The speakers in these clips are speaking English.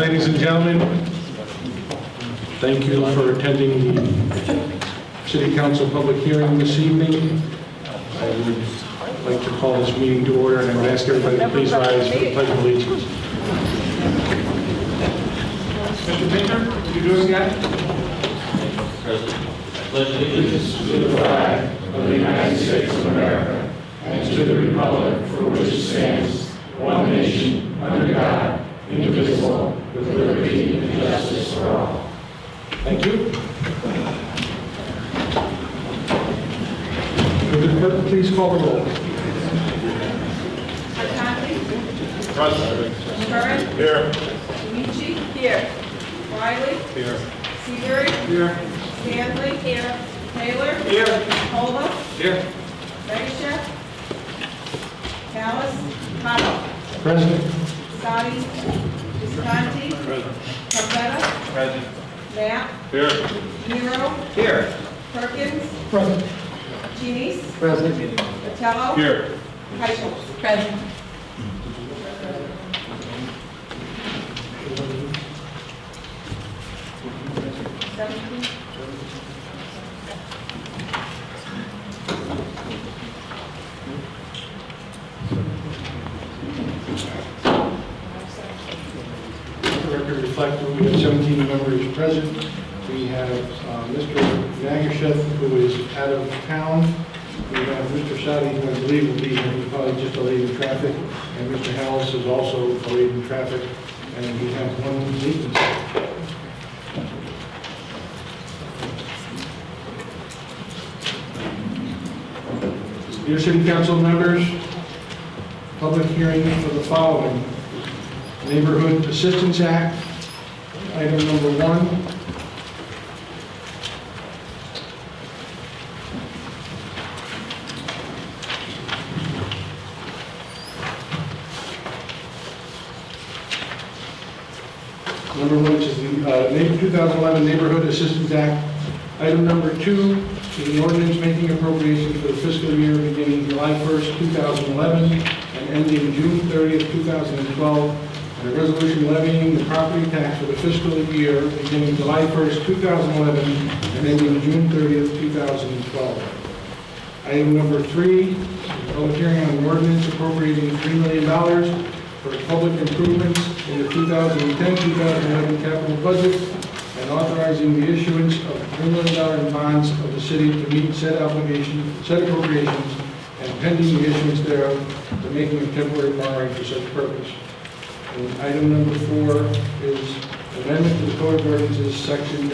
ladies and gentlemen. Thank you for attending the City Council public hearing this evening. I would like to call this meeting to order, and I would ask everybody to please rise for the Pledge of Allegiance. Mr. Pinker, would you do it again? I pledge allegiance to the flag of the United States of America and to the republic for which it stands, one nation, under God, indivisible, with liberty and justice for all. Thank you. Would the clerk please call the roll? Conley? Present. Curran? Here. Amici? Here. Wiley? Here. Seabury? Here. Stanley? Here. Taylor? Here. Holba? Here. Bagshaw? Callis? Cottle? President. Sadi? Visconti? Present. Carpetta? Present. Knapp? Here. Nero? Here. Perkins? Present. Chenese? Present. Vitello? Here. Heickel? Present. The record reflects that we have 17 members present. We have Mr. Nagerseth, who is out of town. We have Mr. Sadi, who I believe will be here, he's probably just delayed in traffic. And Mr. Hallis is also delayed in traffic, and we have one vacancy. Dear City Council members, public hearing for the following. Neighborhood Assistance Act, item number 1. Number 1 is the 2011 Neighborhood Assistance Act. Item number 2 is an ordinance making appropriations for the fiscal year beginning July 1st, 2011 and ending June 30th, 2012, and a resolution levying the property tax for the fiscal year beginning July 1st, 2011 and ending June 30th, 2012. Item number 3 is a public hearing on an ordinance appropriating $3 million for public improvements in the 2010-2011 capital budget and authorizing the issuance of $3 million in bonds of the city to meet said appropriations and pending the issuance thereof, the making of temporary borrowing for such purpose. And item number 4 is amendment to the Code of Ordinances, section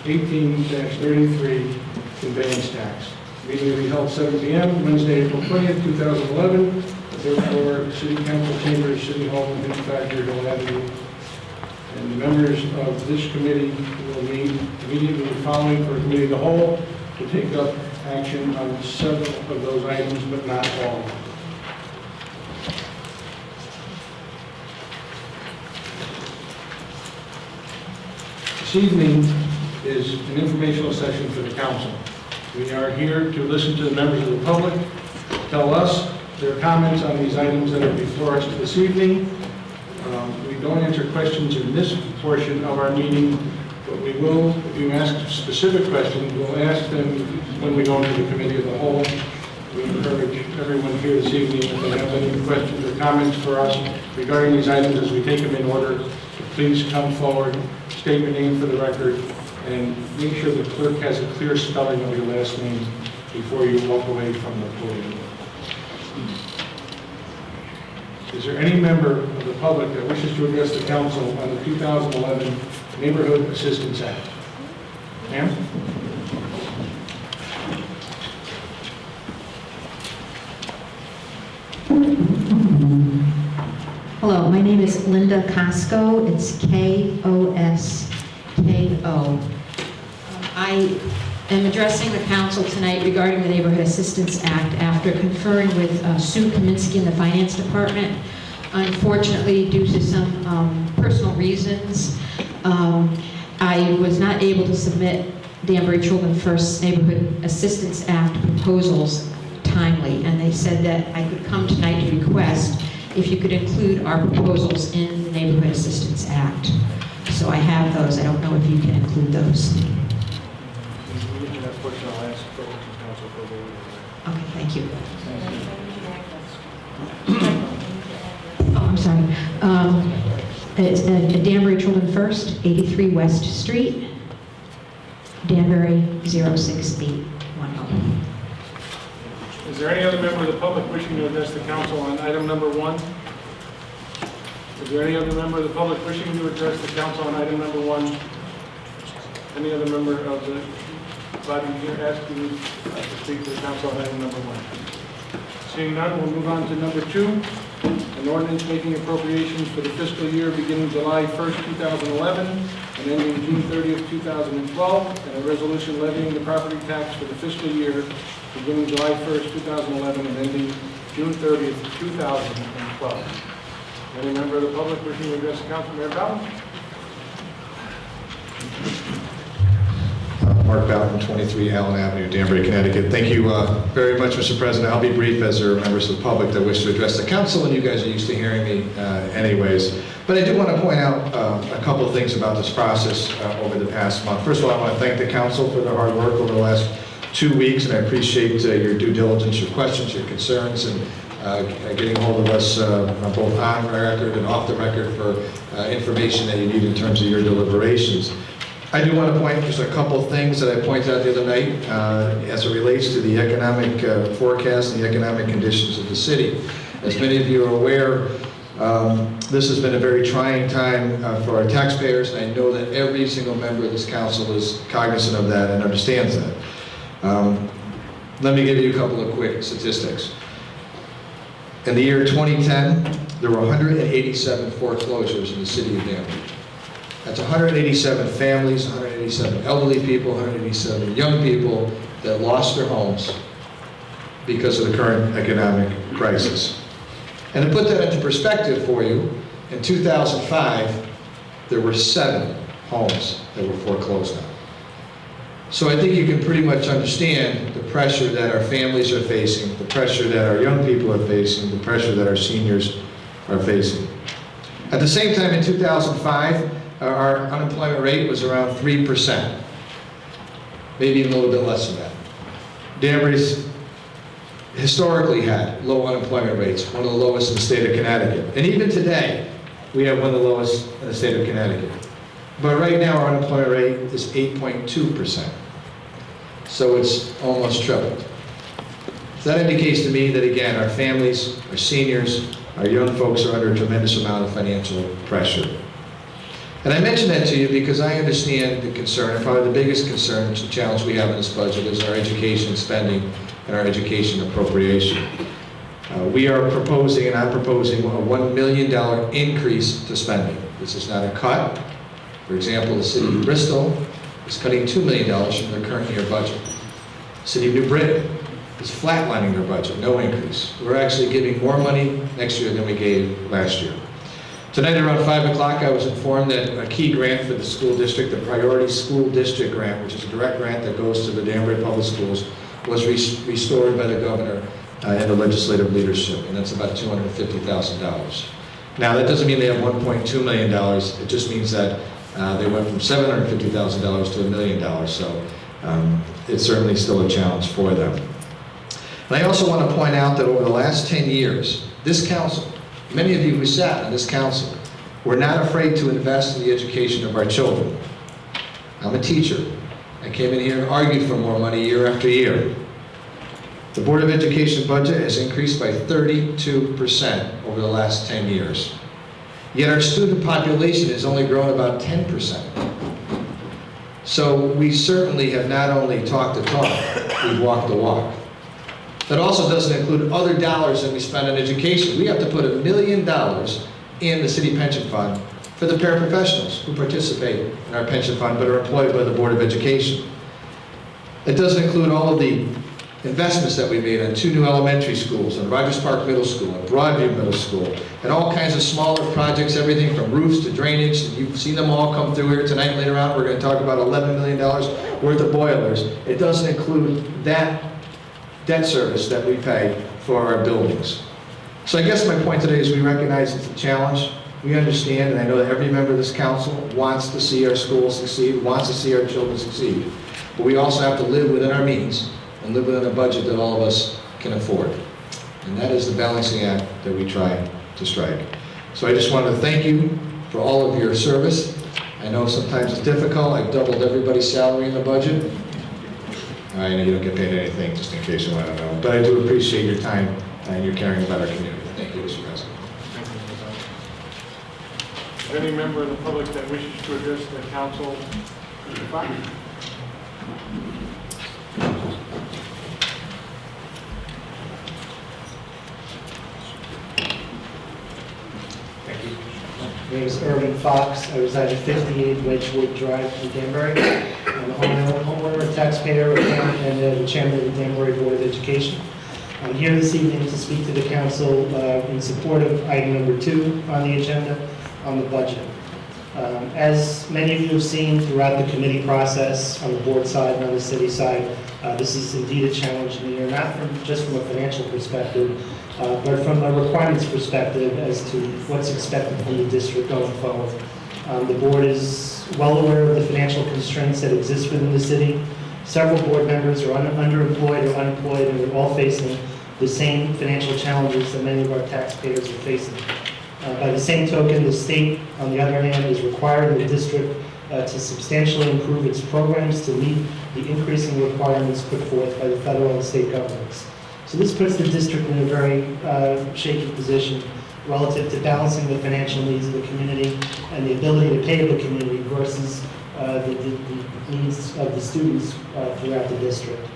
18-33, conveyance tax. Meeting will be held 7 p.m. Wednesday, April 20th, 2011. Therefore, City Council Chambers, City Hall, and Factory Hill Avenue. And the members of this committee will meet immediately following for committee of the whole to take up action on several of those items, but not all. This evening is an informational session for the council. We are here to listen to the members of the public tell us their comments on these items that are before us this evening. We don't answer questions in this portion of our meeting, but we will, if you ask specific questions, we'll ask them when we go into the committee of the whole. We encourage everyone here this evening, if they have any questions or comments for us regarding these items as we take them in order, to please come forward, state your name for the record, and make sure the clerk has a clear spelling of your last name before you walk away from the podium. Is there any member of the public that wishes to address the council on the 2011 Neighborhood Assistance Act? Ma'am? Hello, my name is Linda Cosco. It's Kosko. I am addressing the council tonight regarding the Neighborhood Assistance Act after conferring with Sue Kaminsky in the Finance Department. Unfortunately, due to some personal reasons, I was not able to submit Danbury Children First Neighborhood Assistance Act proposals timely, and they said that I could come tonight to request if you could include our proposals in the Neighborhood Assistance Act. So I have those. I don't know if you can include those. We get to that portion, I'll ask for council for a vote. Okay, thank you. Oh, I'm sorry. It's Danbury Children First, 83 West Street, Danbury 06810. Is there any other member of the public wishing to address the council on item number 1? Is there any other member of the public wishing to address the council on item number 1? Any other member of the body here asking to speak to the council on item number 1? Seeing none, we'll move on to number 2, an ordinance making appropriations for the fiscal year beginning July 1st, 2011, and ending June 30th, 2012, and a resolution levying the property tax for the fiscal year beginning July 1st, 2011, and ending June 30th, 2012. Any member of the public wishing to address the council, Mayor Bowden? Mark Bowden, 23 Allen Avenue, Danbury, Connecticut. Thank you very much, Mr. President. I'll be brief as there are members of the public that wish to address the council, and you guys are used to hearing me anyways. But I do want to point out a couple of things about this process over the past month. First of all, I want to thank the council for their hard work over the last 2 weeks, and I appreciate your due diligence, your questions, your concerns, and getting hold of us both on record and off the record for information that you need in terms of your deliberations. I do want to point just a couple of things that I pointed out the other night as it relates to the economic forecast and the economic conditions of the city. As many of you are aware, this has been a very trying time for our taxpayers, and I know that every single member of this council is cognizant of that and understands that. Let me give you a couple of quick statistics. In the year 2010, there were 187 foreclosures in the city of Danbury. That's 187 families, 187 elderly people, 187 young people that lost their homes because of the current economic crisis. And to put that into perspective for you, in 2005, there were 7 homes that were foreclosed on. So I think you can pretty much understand the pressure that our families are facing, the pressure that our young people are facing, the pressure that our seniors are facing. At the same time, in 2005, our unemployment rate was around 3%, maybe even a little bit less than that. Danbury's historically had low unemployment rates, one of the lowest in the state of Connecticut. And even today, we have one of the lowest in the state of Connecticut. But right now, our unemployment rate is 8.2%. So it's almost tripled. So that indicates to me that, again, our families, our seniors, our young folks are under a tremendous amount of financial pressure. And I mention that to you because I understand the concern, and probably the biggest concern, which is the challenge we have in this budget, is our education spending and our education appropriation. We are proposing, and I'm proposing, a $1 million increase to spending. This is not a cut. For example, the city of Bristol is cutting $2 million from their current year budget. The city of New Britain is flatlining their budget, no increase. We're actually giving more money next year than we gave last year. Tonight around 5 o'clock, I was informed that a key grant for the school district, the Priority School District Grant, which is a direct grant that goes to the Danbury Public Schools, was restored by the governor and the legislative leadership, and that's about $250,000. Now, that doesn't mean they have $1.2 million. It just means that they went from $750,000 to $1 million, so it's certainly still a challenge for them. And I also want to point out that over the last 10 years, this council, many of you who sat in this council, were not afraid to invest in the education of our children. I'm a teacher. I came in here and argued for more money year after year. The Board of Education budget has increased by 32% over the last 10 years. Yet our student population has only grown about 10%. So we certainly have not only talked the talk, we've walked the walk. That also doesn't include other dollars that we spend on education. We have to put $1 million in the city pension fund for the paraprofessionals who participate in our pension fund but are employed by the Board of Education. It doesn't include all of the investments that we made on 2 new elementary schools, on Rogers Park Middle School, and Broadview Middle School, and all kinds of smaller projects, everything from roofs to drainage. And you've seen them all come through here tonight. Later on, we're going to talk about $11 million worth of boilers. It doesn't include that debt service that we pay for our buildings. So I guess my point today is we recognize it's a challenge. We understand, and I know that every member of this council wants to see our schools succeed, wants to see our children succeed. But we also have to live within our means and live within a budget that all of us can afford. And that is the balancing act that we try to strike. So I just wanted to thank you for all of your service. I know sometimes it's difficult. I've doubled everybody's salary in the budget. I know you don't get paid anything, just in case you want to know. But I do appreciate your time and your caring about our community. Thank you, Mr. President. Any member of the public that wishes to address the council, Mr. Fox? My name is Irvin Fox. I reside at 58 Wedgewood Drive in Danbury. I'm a homeowner, a taxpayer, and the chairman of the Danbury Board of Education. I'm here this evening to speak to the council in support of item number 2 on the agenda on the budget. As many of you have seen throughout the committee process on the board side and on the city side, this is indeed a challenging year, not just from a financial perspective, but from a requirements perspective as to what's expected from the district going forward. The board is well aware of the financial constraints that exist within the city. Several board members are underemployed or unemployed, and we're all facing the same financial challenges that many of our taxpayers are facing. By the same token, the state, on the other hand, is requiring the district to substantially improve its programs to meet the increasing requirements put forth by the federal and state governments. So this puts the district in a very shaky position relative to balancing the financial needs of the community and the ability to pay the community versus the needs of the students throughout the district.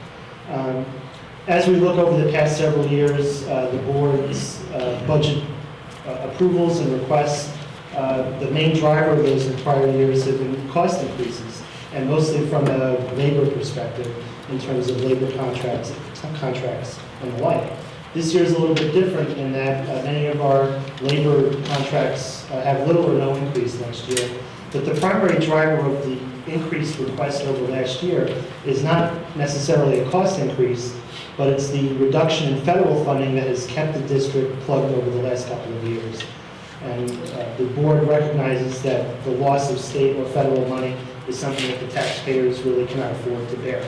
As we look over the past several years, the board's budget approvals and requests, the main driver of those in prior years have been cost increases, and mostly from a labor perspective in terms of labor contracts and the like. This year is a little bit different in that many of our labor contracts have little or no increase next year. But the primary driver of the increased request over last year is not necessarily a cost increase, but it's the reduction in federal funding that has kept the district plugged over the last couple of years. And the board recognizes that the loss of state or federal money is something that the taxpayers really cannot afford to bear.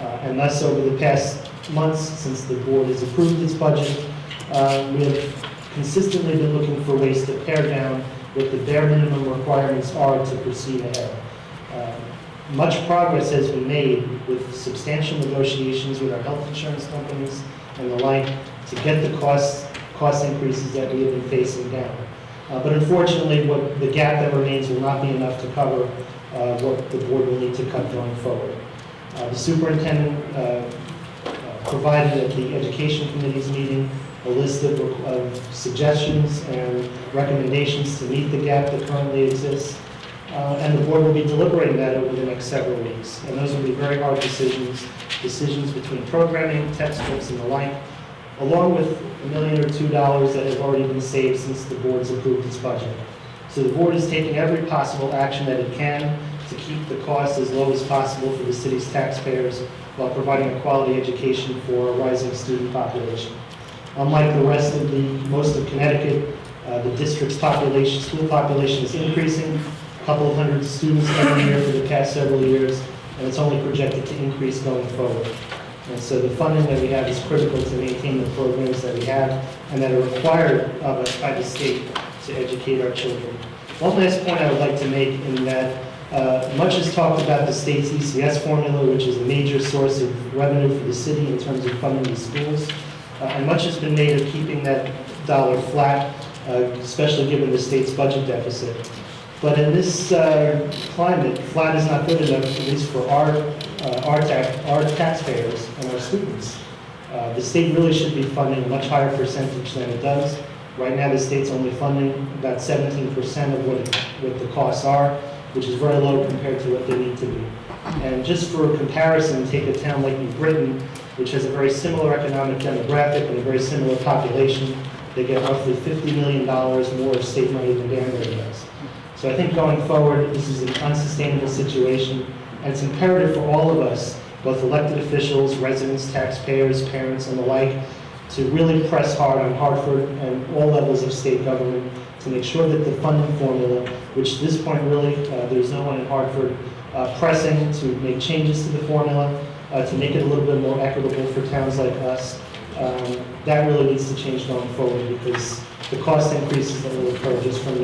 And thus, over the past months since the board has approved its budget, we have consistently been looking for ways to pare down what the bare minimum requirements are to proceed ahead. Much progress has been made with substantial negotiations with our health insurance companies and the like to get the cost increases that we have been facing down. But unfortunately, the gap that remains will not be enough to cover what the board will need to cut going forward. The superintendent provided at the Education Committee's meeting a list of suggestions and recommendations to meet the gap that currently exists. And the board will be deliberating that over the next several weeks. And those will be very hard decisions between programming, textbooks, and the like, along with $1 million or $2 that have already been saved since the board's approved its budget. So the board is taking every possible action that it can to keep the cost as low as possible for the city's taxpayers while providing a quality education for a rising student population. Unlike the rest of most of Connecticut, the district's school population is increasing, a couple of hundred students every year for the past several years, and it's only projected to increase going forward. And so the funding that we have is critical to maintain the programs that we have and that are required of us by the state to educate our children. One last point I would like to make in that much is talked about the state's ECS formula, which is a major source of revenue for the city in terms of funding the schools. And much has been made of keeping that dollar flat, especially given the state's budget deficit. But in this climate, flat is not good enough, at least for our taxpayers and our students. The state really should be funding a much higher percentage than it does. Right now, the state's only funding about 17% of what the costs are, which is very low compared to what they need to be. And just for comparison, take a town like New Britain, which has a very similar economic demographic and a very similar population. They get roughly $50 million more of state money than Danbury does. So I think going forward, this is an unsustainable situation, and it's imperative for all of us, both elected officials, residents, taxpayers, parents, and the like, to really press hard on Hartford and all levels of state government to make sure that the funding formula, which at this point really, there's no one in Hartford pressing to make changes to the formula, to make it a little bit more equitable for towns like us. That really needs to change going forward because the cost increases that will occur just from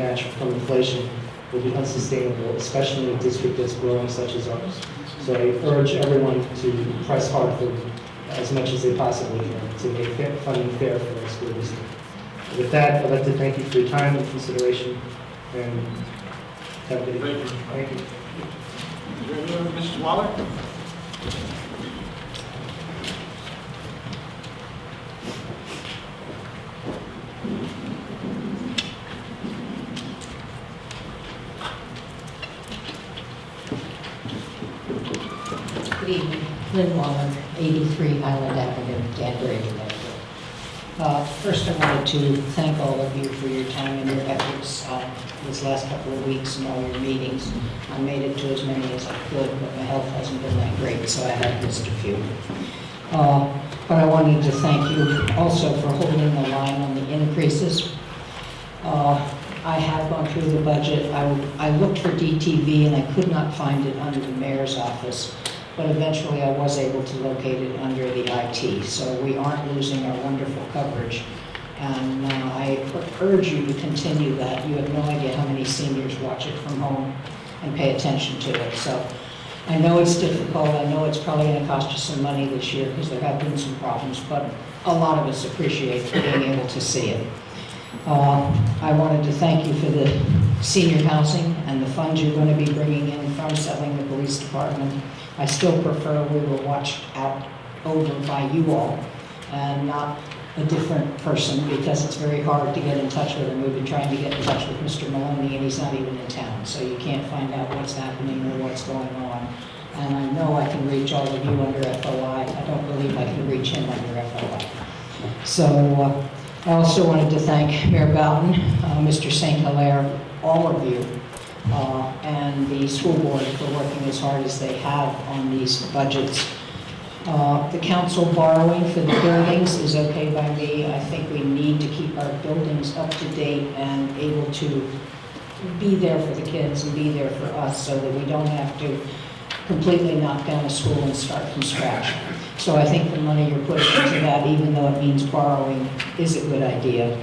inflation will be unsustainable, especially in a district that's growing such as ours. So I urge everyone to press hard for as much as they possibly can to make funding fair for our school district. With that, I'd like to thank you for your time and consideration, and have a good evening. Thank you. Mrs. Waller? Good evening. Lynn Waller, 83 Highland Avenue, Danbury, Connecticut. First, I wanted to thank all of you for your time and your efforts this last couple of weeks and all your meetings. I made it to as many as I could, but my health hasn't been that great, so I have missed a few. But I wanted to thank you also for holding the line on the increases. I have gone through the budget. I looked for DTV and I could not find it under the mayor's office, but eventually I was able to locate it under the IT. So we aren't losing our wonderful coverage. And I urge you to continue that. You have no idea how many seniors watch it from home and pay attention to it. So I know it's difficult. I know it's probably going to cost you some money this year because there have been some problems, but a lot of us appreciate being able to see it. I wanted to thank you for the senior housing and the funds you're going to be bringing in from selling the police department. I still prefer we were watched out over by you all and not a different person, because it's very hard to get in touch with him. We've been trying to get in touch with Mr. Maloney and he's not even in town, so you can't find out what's happening or what's going on. And I know I can reach all of you under FOI. I don't believe I can reach him under FOI. So I also wanted to thank Mayor Boughton, Mr. St. Hilaire, all of you, and the school board for working as hard as they have on these budgets. The council borrowing for the buildings is okay by me. I think we need to keep our buildings up to date and able to be there for the kids and be there for us so that we don't have to completely knock down a school and start from scratch. So I think the money you're putting into that, even though it means borrowing, is a good idea.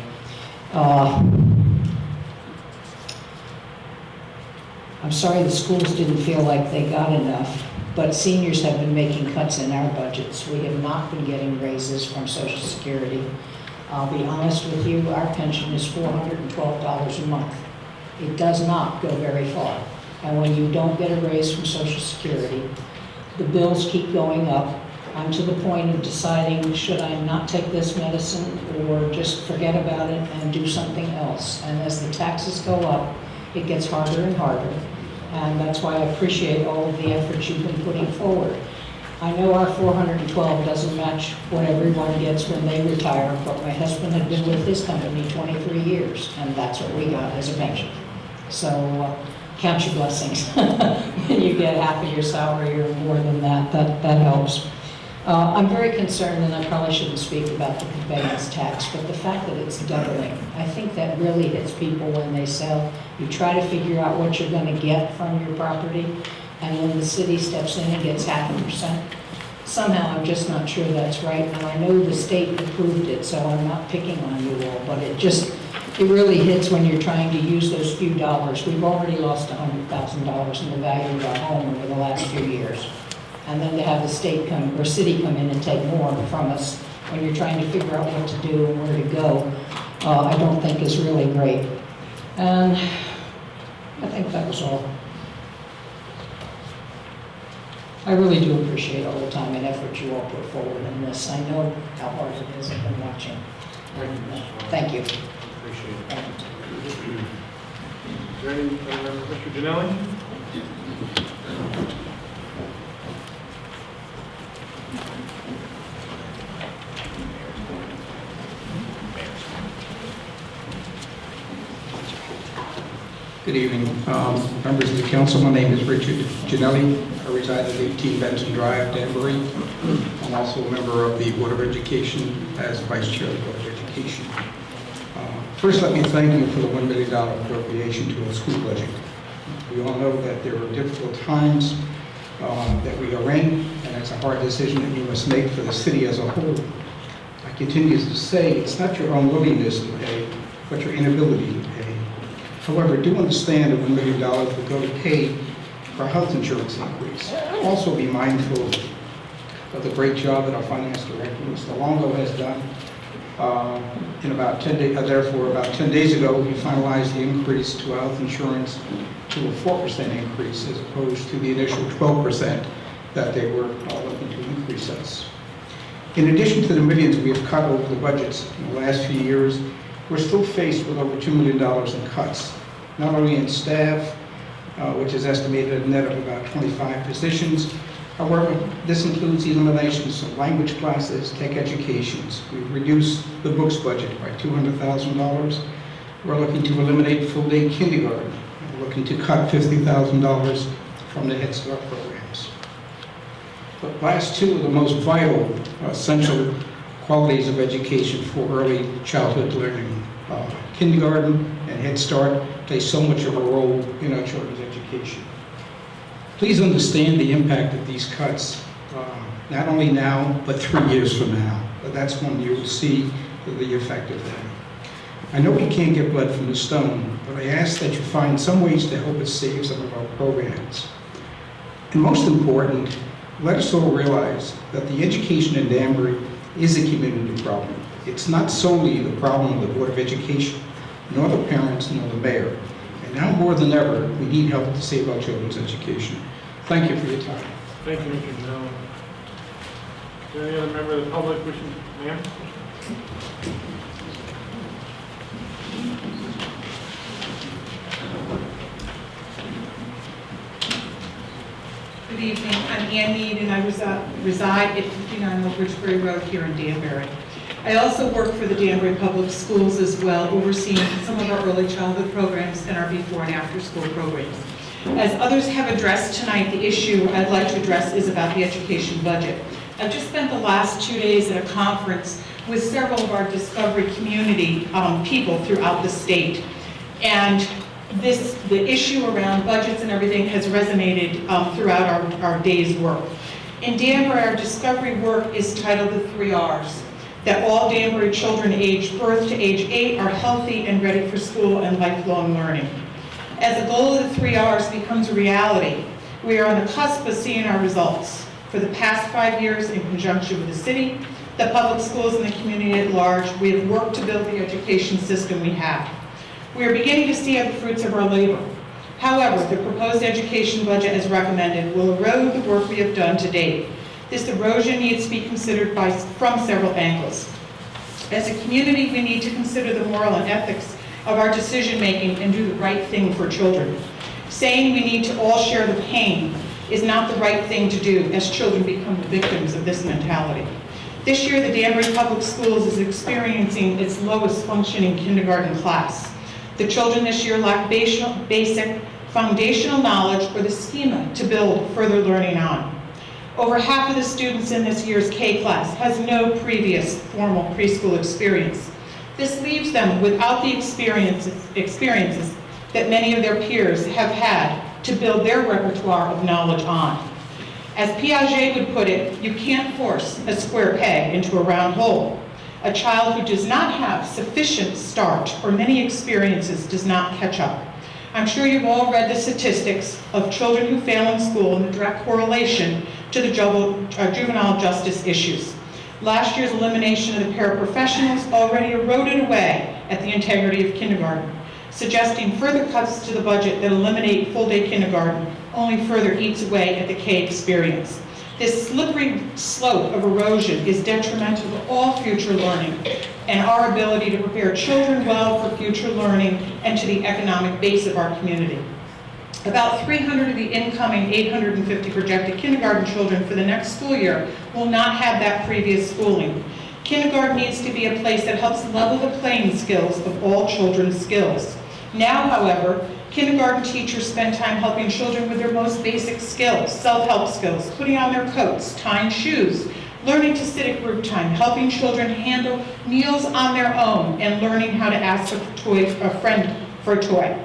I'm sorry the schools didn't feel like they got enough, but seniors have been making cuts in our budgets. We have not been getting raises from Social Security. I'll be honest with you, our pension is $412 a month. It does not go very far. And when you don't get a raise from Social Security, the bills keep going up. I'm to the point of deciding, should I not take this medicine or just forget about it and do something else? And as the taxes go up, it gets harder and harder. And that's why I appreciate all of the efforts you've been putting forward. I know our 412 doesn't match what everyone gets when they retire, but my husband had been with his company 23 years, and that's what we got as a pension. So count your blessings. When you get half of your salary or more than that, that helps. I'm very concerned, and I probably shouldn't speak about the conveyance tax, but the fact that it's doubling, I think that really hits people when they sell. You try to figure out what you're going to get from your property, and when the city steps in and gets 0.5%, somehow I'm just not sure that's right. And I know the state approved it, so I'm not picking on you all, but it really hits when you're trying to use those few dollars. We've already lost $100,000 in the value of our home over the last few years. And then to have the state come, or city come in and take more from us when you're trying to figure out what to do and where to go, I don't think is really great. And I think that was all. I really do appreciate all the time and effort you all put forward in this. I know how hard it is. I've been watching. Thank you. Appreciate it. Is there any, Mr. Janelli? Good evening, members of the council. My name is Richard Janelli. I reside at 18 Benson Drive, Danbury. I'm I'm also a member of the Board of Education as Vice Chair of the Board of Education. First, let me thank you for the $1 million appropriation to our school budget. We all know that there are difficult times that we are in, and it's a hard decision that you must make for the city as a whole. I continue to say it's not your own willingness to pay, but your inability to pay. However, do understand that $1 million will go to pay for health insurance increase. Also be mindful of the great job that our finance director, Mr. Longo, has done. In about 10 days, therefore, about 10 days ago, we finalized the increase to health insurance to a 4% increase as opposed to the initial 12% that they were looking to increase us. In addition to the millions we have cut over the budgets in the last few years, we're still faced with over $2 million in cuts, not only in staff, which is estimated at a net of about 25 positions. However, this includes the eliminations of language classes, tech educations. We've reduced the books budget by $200,000. We're looking to eliminate full-day kindergarten. We're looking to cut $50,000 from the Head Start programs. The last two are the most vital, essential qualities of education for early childhood learning. Kindergarten and Head Start play so much of a role in our children's education. Please understand the impact of these cuts, not only now, but 3 years from now. That's when you will see the effect of them. I know we can't get blood from the stone, but I ask that you find some ways to help us save some of our programs. And most important, let us all realize that the education in Danbury is a community problem. It's not solely the problem of the Board of Education, nor the parents, nor the mayor. And now more than ever, we need help to save our children's education. Thank you for your time. Thank you, Mr. Janela. Is there any other member of the public wishing, ma'am? Good evening, I'm Ann Mead, and I reside at 59 Old Bridgebury Road here in Danbury. I also work for the Danbury Public Schools as well, overseeing some of our early childhood programs and our before and after school programs. As others have addressed tonight, the issue I'd like to address is about the education budget. I've just spent the last 2 days at a conference with several of our Discovery community people throughout the state. And the issue around budgets and everything has resonated throughout our day's work. In Danbury, our Discovery work is titled the 3 R's, that all Danbury children aged birth to age 8 are healthy and ready for school and lifelong learning. As the goal of the 3 R's becomes a reality, we are on the cusp of seeing our results. For the past 5 years, in conjunction with the city, the public schools, and the community at large, we have worked to build the education system we have. We are beginning to see the fruits of our labor. However, the proposed education budget as recommended will erode the work we have done to date. This erosion needs to be considered from several angles. As a community, we need to consider the moral and ethics of our decision-making and do the right thing for children. Saying we need to all share the pain is not the right thing to do as children become the victims of this mentality. This year, the Danbury Public Schools is experiencing its lowest functioning kindergarten class. The children this year lack basic foundational knowledge or the schema to build further learning on. Over half of the students in this year's K class has no previous formal preschool experience. This leaves them without the experiences that many of their peers have had to build their repertoire of knowledge on. As Piaget would put it, you can't force a square peg into a round hole. A child who does not have sufficient start or many experiences does not catch up. I'm sure you've all read the statistics of children who fail in school and the direct correlation to the juvenile justice issues. Last year's elimination of the paraprofessionals already eroded away at the integrity of kindergarten. Suggesting further cuts to the budget that eliminate full-day kindergarten only further eats away at the K experience. This slippery slope of erosion is detrimental to all future learning and our ability to prepare children well for future learning and to the economic base of our community. About 300 of the incoming 850 projected kindergarten children for the next school year will not have that previous schooling. Kindergarten needs to be a place that helps level the playing skills of all children's skills. Now, however, kindergarten teachers spend time helping children with their most basic skills, self-help skills, putting on their coats, tying shoes, learning to sit at group time, helping children handle meals on their own, and learning how to ask a friend for a toy.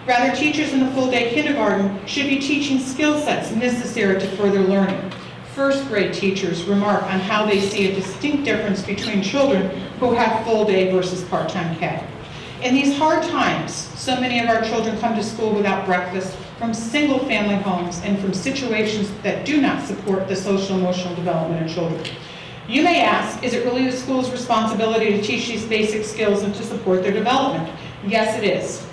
Rather, teachers in the full-day kindergarten should be teaching skill sets necessary to further learning. First grade teachers remark on how they see a distinct difference between children who have full-day versus part-time K. In these hard times, so many of our children come to school without breakfast, from single-family homes and from situations that do not support the social emotional development of children. You may ask, is it really the school's responsibility to teach these basic skills and to support their development? Yes, it is.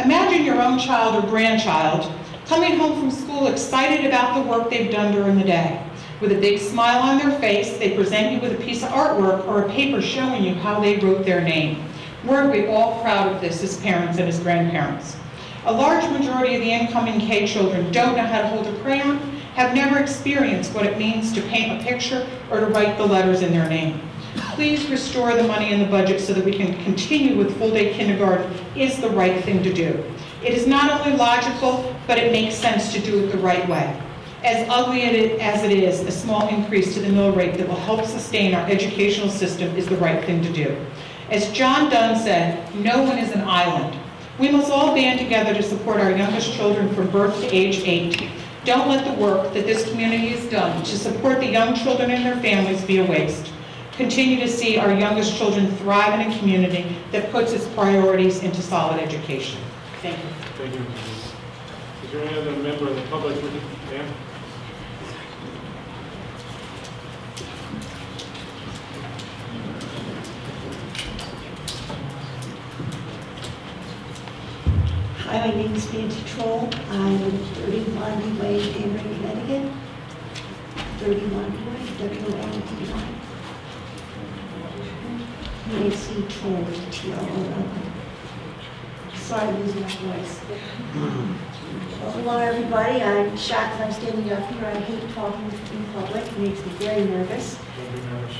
Imagine your own child or grandchild coming home from school excited about the work they've done during the day. With a big smile on their face, they present you with a piece of artwork or a paper showing you how they wrote their name. Weren't we all proud of this as parents and as grandparents? A large majority of the incoming K children don't know how to hold a crayon, have never experienced what it means to paint a picture or to write the letters in their name. Please restore the money in the budget so that we can continue with full-day kindergarten is the right thing to do. It is not only logical, but it makes sense to do it the right way. As ugly as it is, a small increase to the mill rate that will help sustain our educational system is the right thing to do. As John Donne said, no one is an island. We must all band together to support our youngest children from birth to age 8. Don't let the work that this community has done to support the young children and their families be a waste. Continue to see our youngest children thrive in a community that puts its priorities into solid education. Thank you. Thank you. Is there any other member of the public? Ma'am? Hi, my name is Nancy Troll. I live at 30 Monty Way, Danbury, Connecticut. 30 Monty Way, W-O-N-T-Y. Nancy Troll, T-R-O-L. Sorry, I'm losing my voice. Well, hello, everybody. I'm shocked that I'm standing up here. I hate talking in public. It makes me very nervous. Don't be nervous.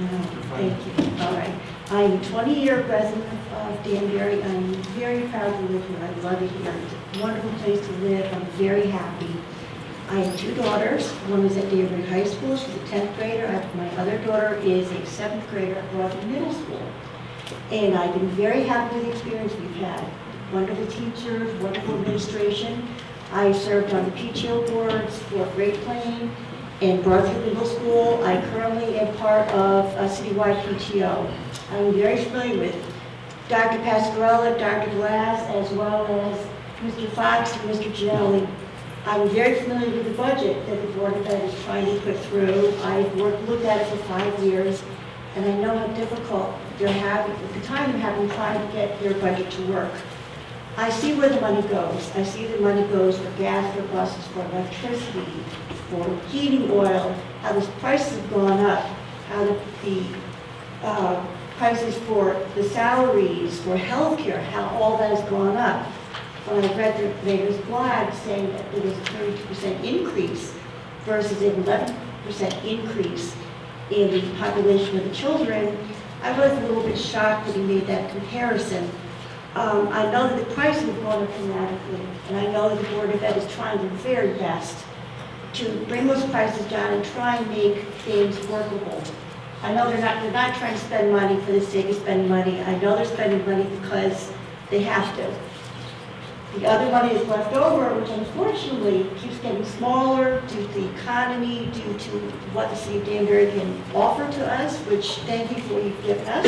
No, thank you. All right. I'm a 20-year resident of Danbury. I'm very proud to live here. I love it here. It's a wonderful place to live. I'm very happy. I have 2 daughters. One is at Danbury High School. She's a 10th grader. My other daughter is a 7th grader at Broadway Middle School. And I've been very happy with the experience we've had. Wonderful teachers, wonderful administration. I served on the PTO boards for Great Plain and Broadway Middle School. I currently am part of a citywide PTO. I'm very familiar with Dr. Pasquarella, Dr. Glass, as well as Mr. Fox and Mr. Ginelli. I'm very familiar with the budget that the Board of Ed is trying to put through. I've looked at it for 5 years, and I know how difficult they're having, at the time they're having, trying to get their budget to work. I see where the money goes. I see the money goes for gas, for buses, for electricity, for heating oil, how the prices have gone up, how the prices for the salaries, for healthcare, how all that has gone up. When I read the latest blog saying that there was a 32% increase versus an 11% increase in the population of the children, I was a little bit shocked that he made that comparison. I know that the prices have gone up dramatically, and I know that the Board of Ed is trying their very best to bring those prices down and try and make things workable. I know they're not trying to spend money for the sake of spending money. I know they're spending money because they have to. The other money is left over, which unfortunately keeps getting smaller due to the economy, due to what the city of Danbury can offer to us, which thank you for what you've given us,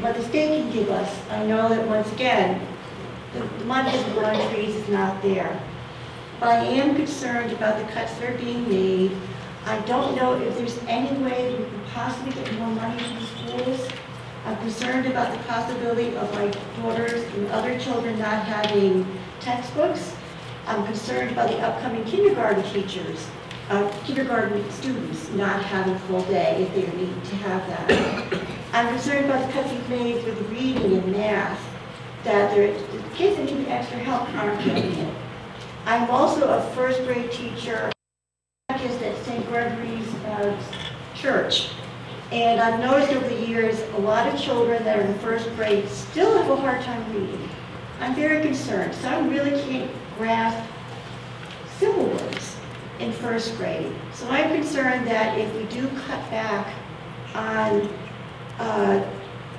what the state can give us. I know that once again, the money isn't growing trees, is not there. But I am concerned about the cuts that are being made. I don't know if there's any way we can possibly get more money to the schools. I'm concerned about the possibility of my daughters and other children not having textbooks. I'm concerned about the upcoming kindergarten teachers, kindergarten students not having full day if they need to have that. I'm concerned about the cuts we've made with reading and math, that the kids that need extra help aren't getting it. I'm also a first grade teacher at St. Gregory's Church. And I've noticed over the years, a lot of children that are in first grade still have a hard time reading. I'm very concerned. Some really can't grasp simple words. in first grade. So I'm concerned that if we do cut back on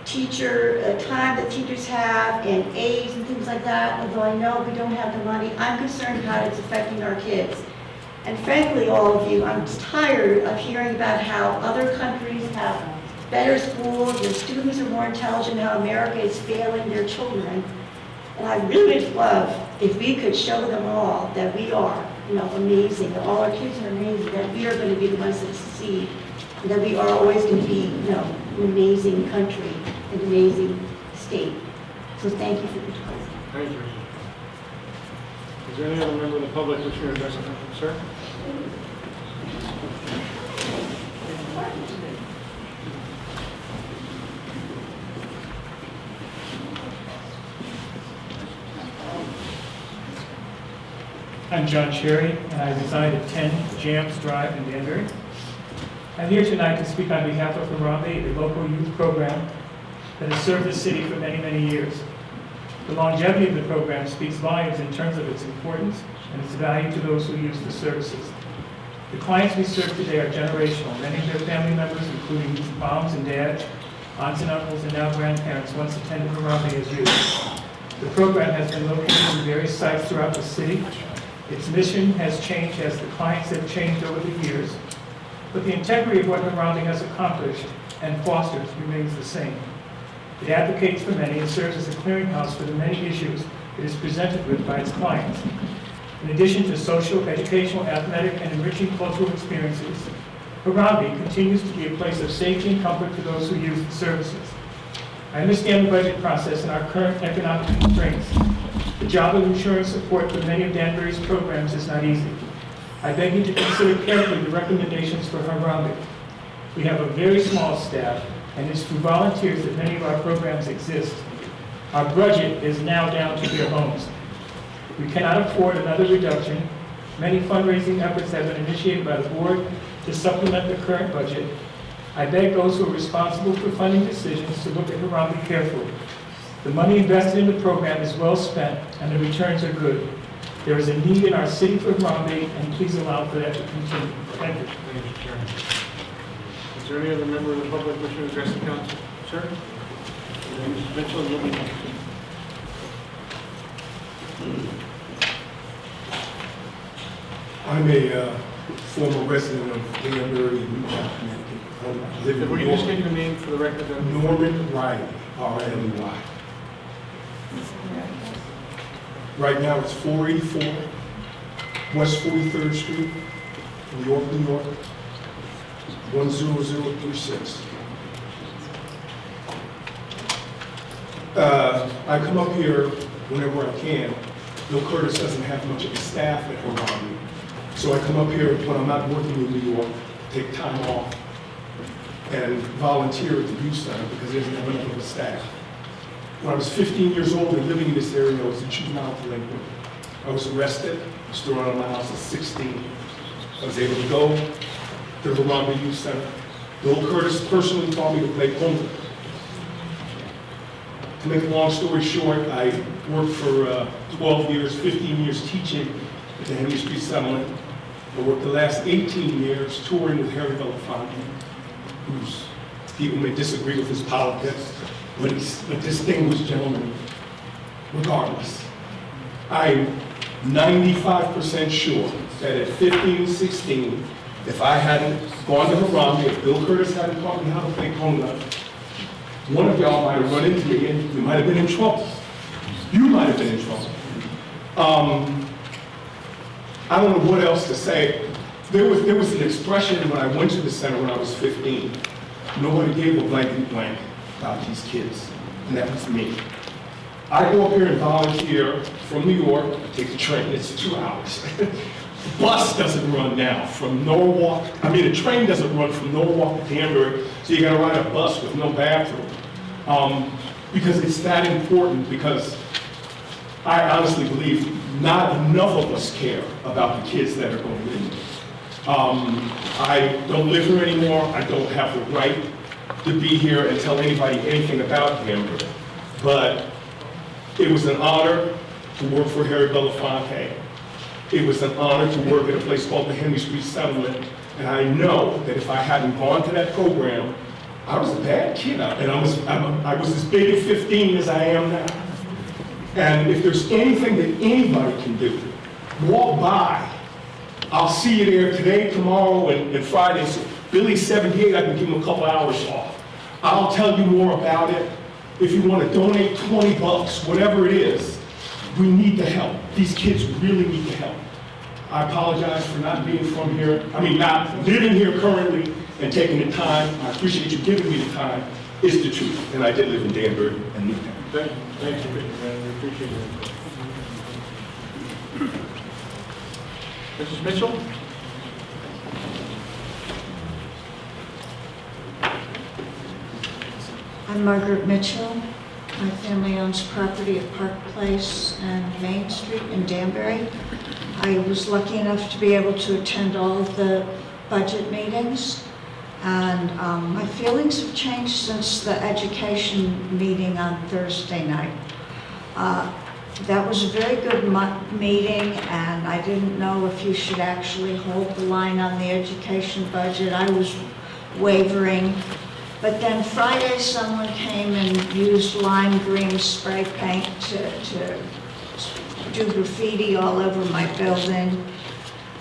time that teachers have and aides and things like that, although I know we don't have the money, I'm concerned how it's affecting our kids. And frankly, all of you, I'm tired of hearing about how other countries have better schools, their students are more intelligent, how America is failing their children. And I really would love if we could show them all that we are, amazing, that all our kids are amazing, that we are going to be the ones that succeed, and that we are always going to be, an amazing country, an amazing state. So thank you for your time. Thank you. Is there any other member of the public wishing to address the council? Sir? I'm John Cherry, and I reside at 10 Jams Drive in Danbury. I'm here tonight to speak on behalf of Harambe, a local youth program that has served the city for many, many years. The longevity of the program speaks volumes in terms of its importance and its value to those who use the services. The clients we serve today are generational. Many of their family members, including moms and dads, aunts and uncles, and now grandparents, once attended Harambe as youth. The program has been located in various sites throughout the city. Its mission has changed as the clients have changed over the years, but the integrity of what Harambe has accomplished and fosters remains the same. It advocates for many and serves as a clearinghouse for the many issues it is presented with by its clients. In addition to social, educational, athletic, and enriching cultural experiences, Harambe continues to be a place of safety and comfort for those who use the services. I understand the budget process and our current economic constraints. The job of ensuring support for many of Danbury's programs is not easy. I beg you to consider carefully the recommendations for Harambe. We have a very small staff, and it's through volunteers that many of our programs exist. Our budget is now down to bare bones. We cannot afford another reduction. Many fundraising efforts have been initiated by the board to supplement the current budget. I beg those who are responsible for funding decisions to look at Harambe carefully. The money invested in the program is well spent, and the returns are good. There is a need in our city for Harambe, and please allow for that to continue. Thank you. Thank you, Chairman. Is there any other member of the public wishing to address the council? Sir? Mrs. Mitchell, you'll be next. I'm a former resident of Danbury, Newtown, Connecticut. I live in Will New you just York. state your name for the record? Norman Riley, R-L-E-Y. Right now, it's 484 West 43rd Street, New York, New York, 10036. I come up here whenever I can. Bill Curtis doesn't have much of a staff at Harambe, so I come up here when I'm not working in New York, take time off, and volunteer at the youth center because there's never enough of a staff. When I was 15 years old and living in this area, I was a juvenile delinquent. I was arrested, was thrown out of my house at 16. I was able to go to the Harambe Youth Center. Bill Curtis personally taught me to play poker. To make a long story short, I worked for 12 years, 15 years teaching at the Henry Street Settlement. I worked the last 18 years touring with Harry Belafonte, whose people may disagree with his politics, but he's a distinguished gentleman regardless. I'm 95% sure that at 15, 16, if I hadn't gone to Harambe, if Bill Curtis hadn't taught me how to play conga, one of y'all might have run into me and you might have been in trouble. You might have been in trouble. I don't know what else to say. There was an expression when I went to the center when I was 15. Nobody gave a blankety blank about these kids, and that was me. I go up here and volunteer from New York. I take the train, it's 2 hours. The bus doesn't run now from Norwalk. The train doesn't run from Norwalk to Danbury, so you gotta ride a bus with no bathroom. Because it's that important, because I honestly believe not enough of us care about the kids that are going in. I don't live here anymore. I don't have the right to be here and tell anybody anything about Danbury. But it was an honor to work for Harry Belafonte. It was an honor to work at a place called the Henry Street Settlement, and I know that if I hadn't gone to that program, I was a bad kid, and I was as big at 15 as I am now. And if there's anything that anybody can do, walk by. I'll see you there today, tomorrow, and Friday. So Billy's 78, I can give him a couple hours off. I'll tell you more about it. If you want to donate 20 bucks, whatever it is, we need the help. These kids really need the help. I apologize for not being from here, not living here currently and taking the time. I appreciate you giving me the time. It's the truth. And I did live in Danbury and Newtown. Thank you, man. We appreciate it. Mrs. Mitchell? I'm Margaret Mitchell. My family owns property at Park Place and Main Street in Danbury. I was lucky enough to be able to attend all of the budget meetings, and my feelings have changed since the education meeting on Thursday night. That was a very good meeting, and I didn't know if you should actually hold the line on the education budget. I was wavering. But then Friday, someone came and used lime green spray paint to do graffiti all over my building.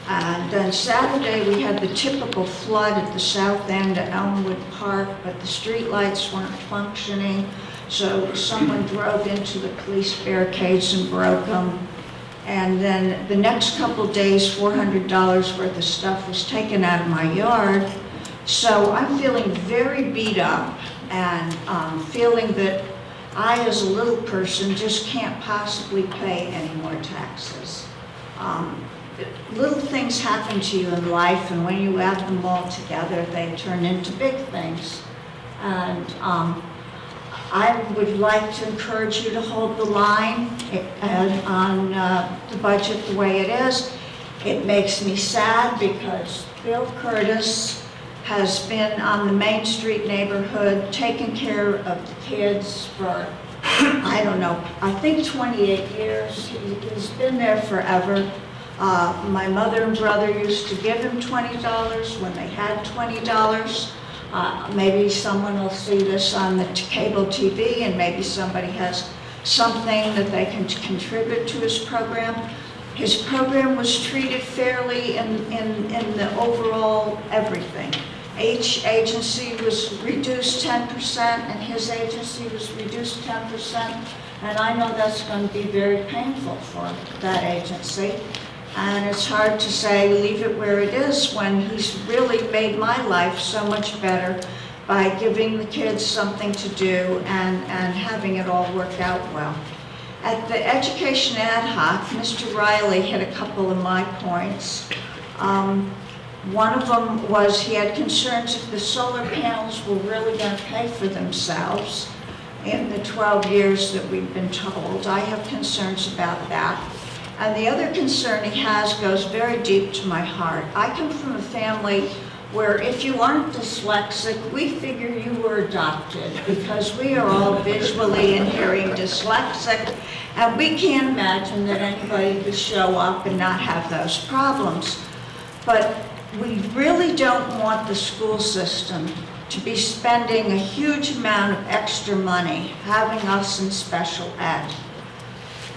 And then Saturday, we had the typical flood at the south end of Elmwood Park, but the streetlights weren't functioning. So someone drove into the police barricades and broke them. And then the next couple days, $400 worth of stuff was taken out of my yard. So I'm feeling very beat up and feeling that I, as a little person, just can't possibly pay any more taxes. Little things happen to you in life, and when you add them all together, they turn into big things. And I would like to encourage you to hold the line on the budget the way it is. It makes me sad because Bill Curtis has been on the Main Street neighborhood, taking care of the kids for, I don't know, I think 28 years. He's been there forever. My mother and brother used to give him $20 when they had $20. Maybe someone will see this on the cable TV, and maybe somebody has something that they can contribute to his program. His program was treated fairly in the overall everything. Each agency was reduced 10%, and his agency was reduced 10%. And I know that's going to be very painful for that agency. And it's hard to say, leave it where it is, when he's really made my life so much better by giving the kids something to do and having it all work out well. At the Education Ad Hoc, Mr. Riley hit a couple of my points. One of them was he had concerns if the solar panels were really going to pay for themselves in the 12 years that we've been told. I have concerns about that. And the other concern he has goes very deep to my heart. I come from a family where if you aren't dyslexic, we figure you were adopted because we are all visually and hearing dyslexic, and we can't imagine that anybody could show up and not have those problems. But we really don't want the school system to be spending a huge amount of extra money having us in special ed.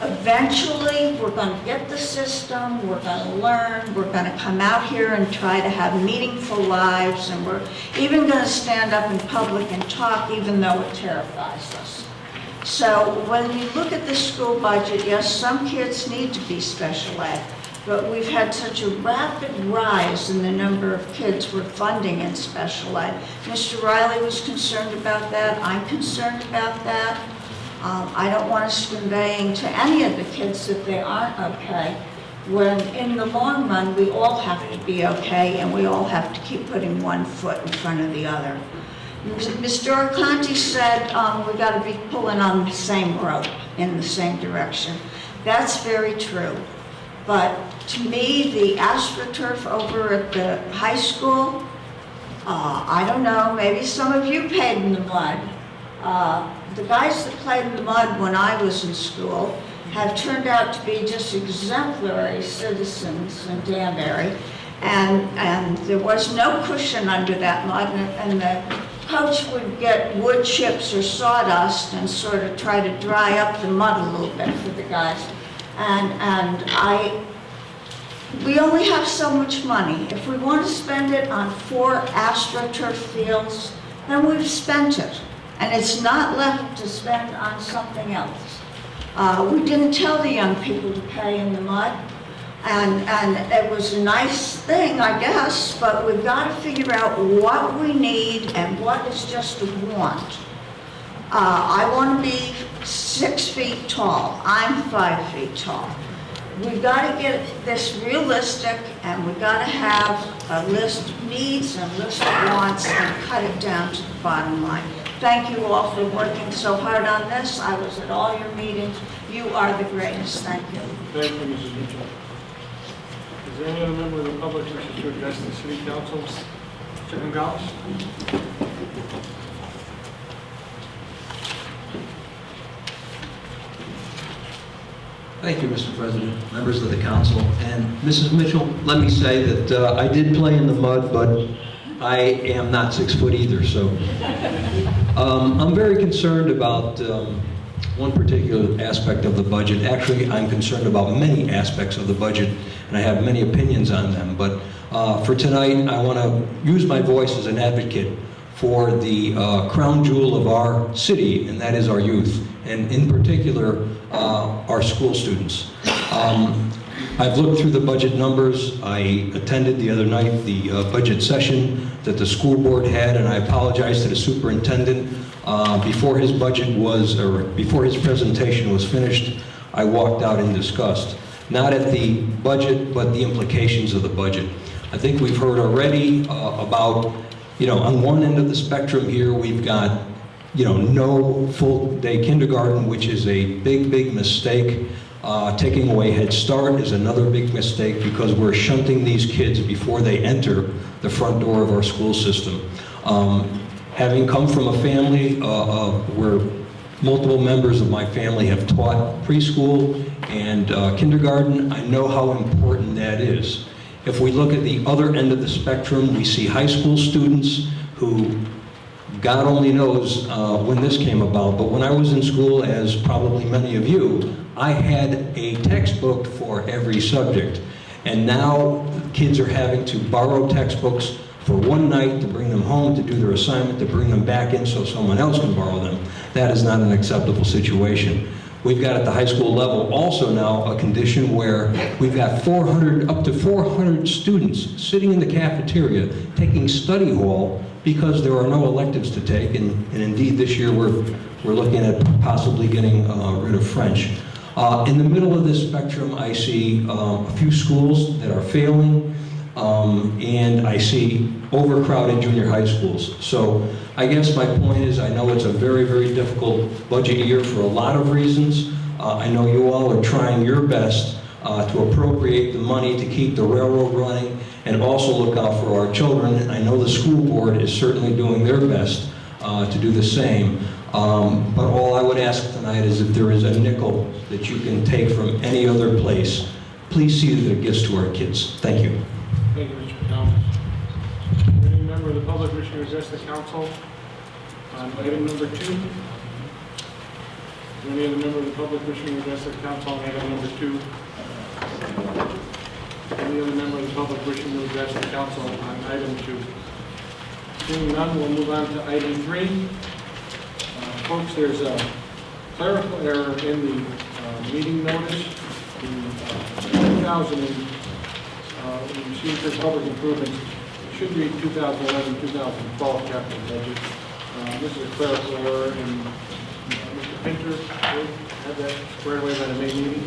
Eventually, we're going to get the system, we're going to learn, we're going to come out here and try to have meaningful lives, and we're even going to stand up in public and talk, even though it terrifies us. So when you look at the school budget, yes, some kids need to be special ed, but we've had such a rapid rise in the number of kids we're funding in special ed. Mr. Riley was concerned about that. I'm concerned about that. I don't want us conveying to any of the kids that they aren't okay, when in the long run, we all have to be okay, and we all have to keep putting one foot in front of the other. Mr. Arconti said we got to be pulling on the same rope in the same direction. That's very true. But to me, the AstroTurf over at the high school, I don't know, maybe some of you played in the mud. The guys that played in the mud when I was in school have turned out to be just exemplary citizens in Danbury. And there was no cushion under that mud, and the coach would get wood chips or sawdust and sort of try to dry up the mud a little bit for the guys. We only have so much money. If we want to spend it on 4 AstroTurf fields, then we've spent it. And it's not left to spend on something else. We didn't tell the young people to play in the mud. And it was a nice thing, I guess, but we've got to figure out what we need and what is just a want. I want to be 6 feet tall. I'm 5 feet tall. We've got to get this realistic, and we've got to have a list of needs and a list of wants and cut it down to the bottom line. Thank you all for working so hard on this. I was at all your meetings. You are the greatest. Thank you. Thank you, Mrs. Mitchell. Is there any other member of the public who wishes to address the city council? Mr. Gonzalez? Thank you, Mr. President, members of the council, and Mrs. Mitchell, let me say that I did play in the mud, but I am not 6 foot either, so. I'm very concerned about one particular aspect of the budget. Actually, I'm concerned about many aspects of the budget, and I have many opinions on them, but for tonight, I want to use my voice as an advocate for the crown jewel of our city, and that is our youth, and in particular, our school students. I've looked through the budget numbers. I attended the other night the budget session that the school board had, and I apologize to the superintendent. Before his budget was, or before his presentation was finished, I walked out in disgust. Not at the budget, but the implications of the budget. I think we've heard already about, on one end of the spectrum here, we've got no full-day kindergarten, which is a big, big mistake. Taking away Head Start is another big mistake because we're shunting these kids before they enter the front door of our school system. Having come from a family where multiple members of my family have taught preschool and kindergarten, I know how important that is. If we look at the other end of the spectrum, we see high school students who God only knows when this came about, but when I was in school, as probably many of you, I had a textbook for every subject. And now kids are having to borrow textbooks for one night to bring them home to do their assignment, to bring them back in so someone else can borrow them. That is not an acceptable situation. We've got at the high school level also now a condition where we've got up to 400 students sitting in the cafeteria taking study hall because there are no electives to take, and indeed this year we're looking at possibly getting rid of French. In the middle of this spectrum, I see a few schools that are failing, and I see overcrowded junior high schools. So I guess my point is, I know it's a very, very difficult budget year for a lot of reasons. I know you all are trying your best to appropriate the money to keep the railroad running and also look out for our children. And I know the school board is certainly doing their best to do the same. But all I would ask tonight is if there is a nickel that you can take from any other place, please see that it gets to our kids. Thank you. Thank you, Mr. Thomas. Any member of the public wishing to address the council on item number 2? Is there any other member of the public wishing to address the council on item number 2? Any other member of the public wishing to address the council on item 2? Seeing none, we'll move on to item 3. Folks, there's a clerical error in the meeting notice. We received for public improvements. It should read 2011-2012 capital budget. This is a clerical error, and Mr. Pinter will have that squared away by the May meeting.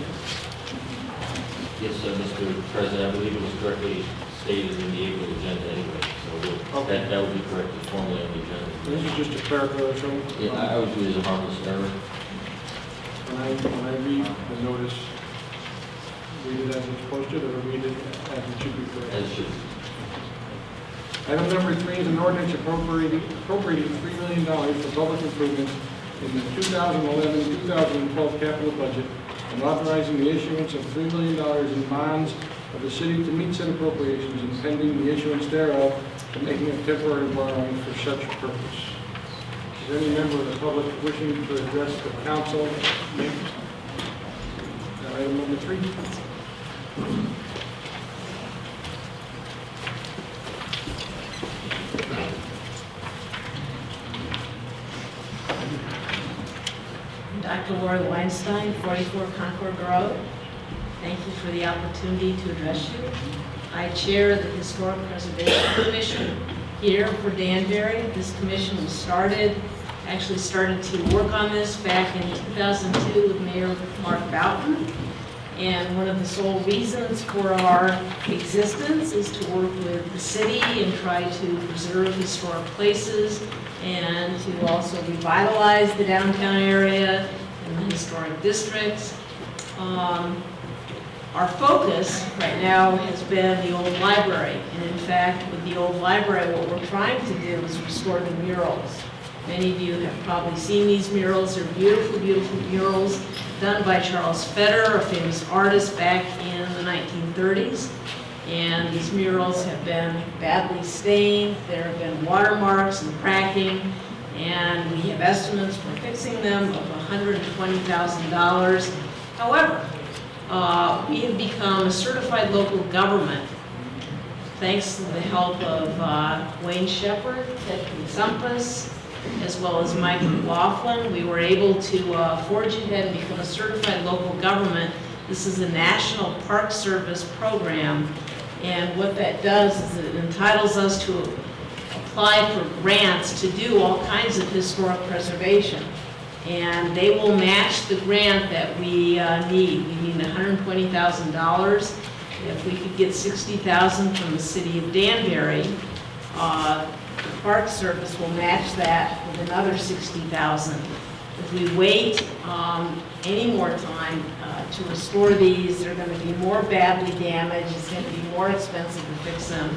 Yes, Mr. President, I believe it was correctly stated in the April agenda anyway, so that would be corrected formally on the agenda. This is just a clerical error, so Yeah, I would view it as a harmless error. when I read the notice, read it as it's posted, or read it as it should be correct? As it should. Item number 3 is an ordinance appropriating $3 million for public improvements in the 2011-2012 capital budget and authorizing the issuance of $3 million in bonds of the city to meet said appropriations and pending the issuance thereof, and making a temporary borrowing for such purpose. Is there any member of the public wishing to address the council? Item number 3. Dr. Lori Weinstein, 44 Concord Road. Thank you for the opportunity to address you. I chair the Historic Preservation Commission here for Danbury. This commission was started to work on this back in 2002 with Mayor Mark Boughton. And one of the sole reasons for our existence is to work with the city and try to preserve historic places and to also revitalize the downtown area and the historic districts. Our focus right now has been the old library. And in fact, with the old library, what we're trying to do is restore the murals. Many of you have probably seen these murals. They're beautiful, beautiful murals done by Charles Fetter, a famous artist back in the 1930s. And these murals have been badly stained. There have been watermarks and cracking. And we have estimates for fixing them of $120,000. However, we have become a certified local government thanks to the help of Wayne Shepherd, Ted Consumpus, as well as Mike McLaughlin. We were able to forge ahead and become a certified local government. This is a National Park Service program, and what that does is it entitles us to apply for grants to do all kinds of historic preservation. And they will match the grant that we need. We need $120,000. If we could get $60,000 from the city of Danbury, the Park Service will match that with another $60,000. If we wait any more time to restore these, they're going to be more badly damaged. It's going to be more expensive to fix them.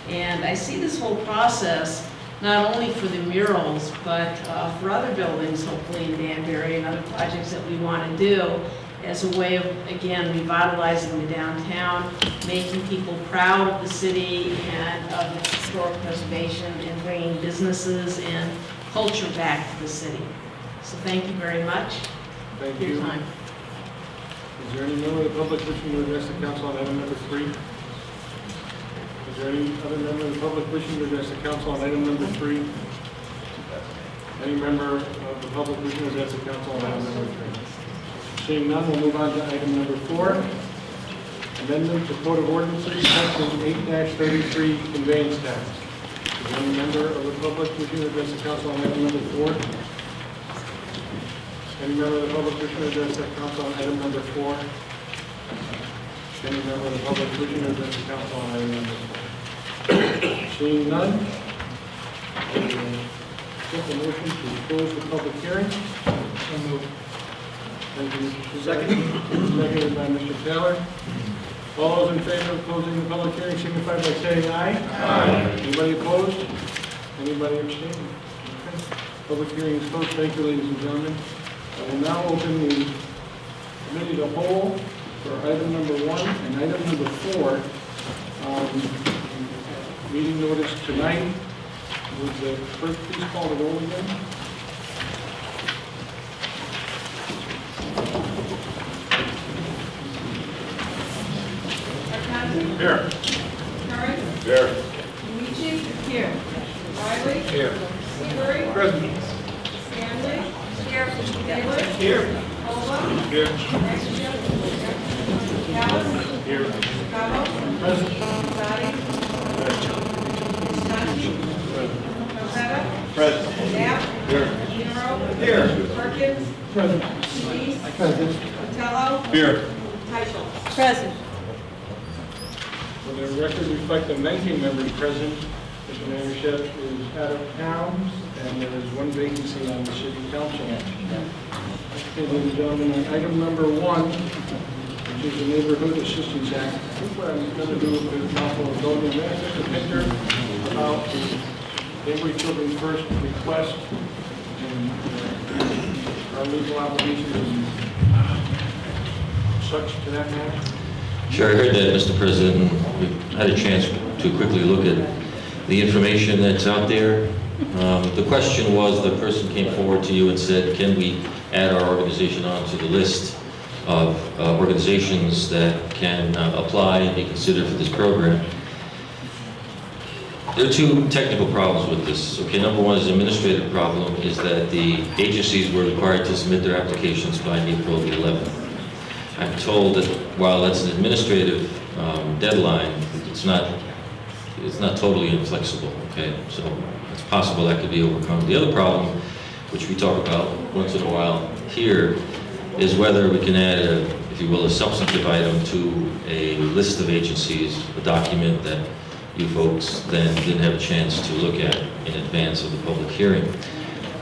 And I see this whole process not only for the murals, but for other buildings, hopefully in Danbury, and other projects that we want to do, as a way of, again, revitalizing the downtown, making people proud of the city and of its historic preservation, and bringing businesses and culture back to the city. So thank you very much for your time. Is there any member of the public wishing to address the council on item number 3? Is there any other member of the public wishing to address the council on item number 3? Any member of the public wishing to address the council on item number 3? Seeing none, we'll move on to item number 4. Amendment to Code of Ordinances, Section 8-33, Conveyance Tax. Is there any member of the public wishing to address the council on item number 4? Any member of the public wishing to address the council on item number 4? Any member of the public wishing to address the council on item number 4? Seeing none, I will take a motion to close the public hearing. So moved. Thank you, Mr. Seconded by Mr. Taylor. All those in favor of closing the public hearing signify by saying aye. Aye. Anybody opposed? Anybody abstaining? Okay. Public hearing is closed. Thank you, ladies and gentlemen. I will now open the committee to whole for item number 1 and item number 4. Meeting notice tonight. Would the clerk please call the roll again? Markowski? Here. Curran? Here. Amici? Here. Riley? Here. Seabury? Present. Stanley? Here. Taylor? Here. Caldwell? Here. Callis? Here. Cabo? Present. Zadi? Rosetta? Present. Knapp? Here. Nero? Here. Perkins? Present. Dees? Present. Vitello? Here. Teichl? Present. For the record, reflect the 19 members present. Mr. Mayor Shep is out of town, and there is 1 vacancy on the city council. Okay, ladies and gentlemen, on item number 1, which is the Neighborhood Assistance Act. I think what I'm going to do with the council is go to Mr. Pinter about the Danbury Children's First request and our legal obligations. such to that matter? Sure, I heard that, Mr. President. We had a chance to quickly look at the information that's out there. The question was, the person came forward to you and said, can we add our organization onto the list of organizations that can apply and be considered for this program? There are two technical problems with this. Okay, number one is an administrative problem, is that the agencies were required to submit their applications by April the 11th. I'm told that while that's an administrative deadline, it's not totally inflexible, okay? So it's possible that could be overcome. The other problem, which we talk about once in a while here, is whether we can add, if you will, a substantive item to a list of agencies, a document that you folks then didn't have a chance to look at in advance of the public hearing.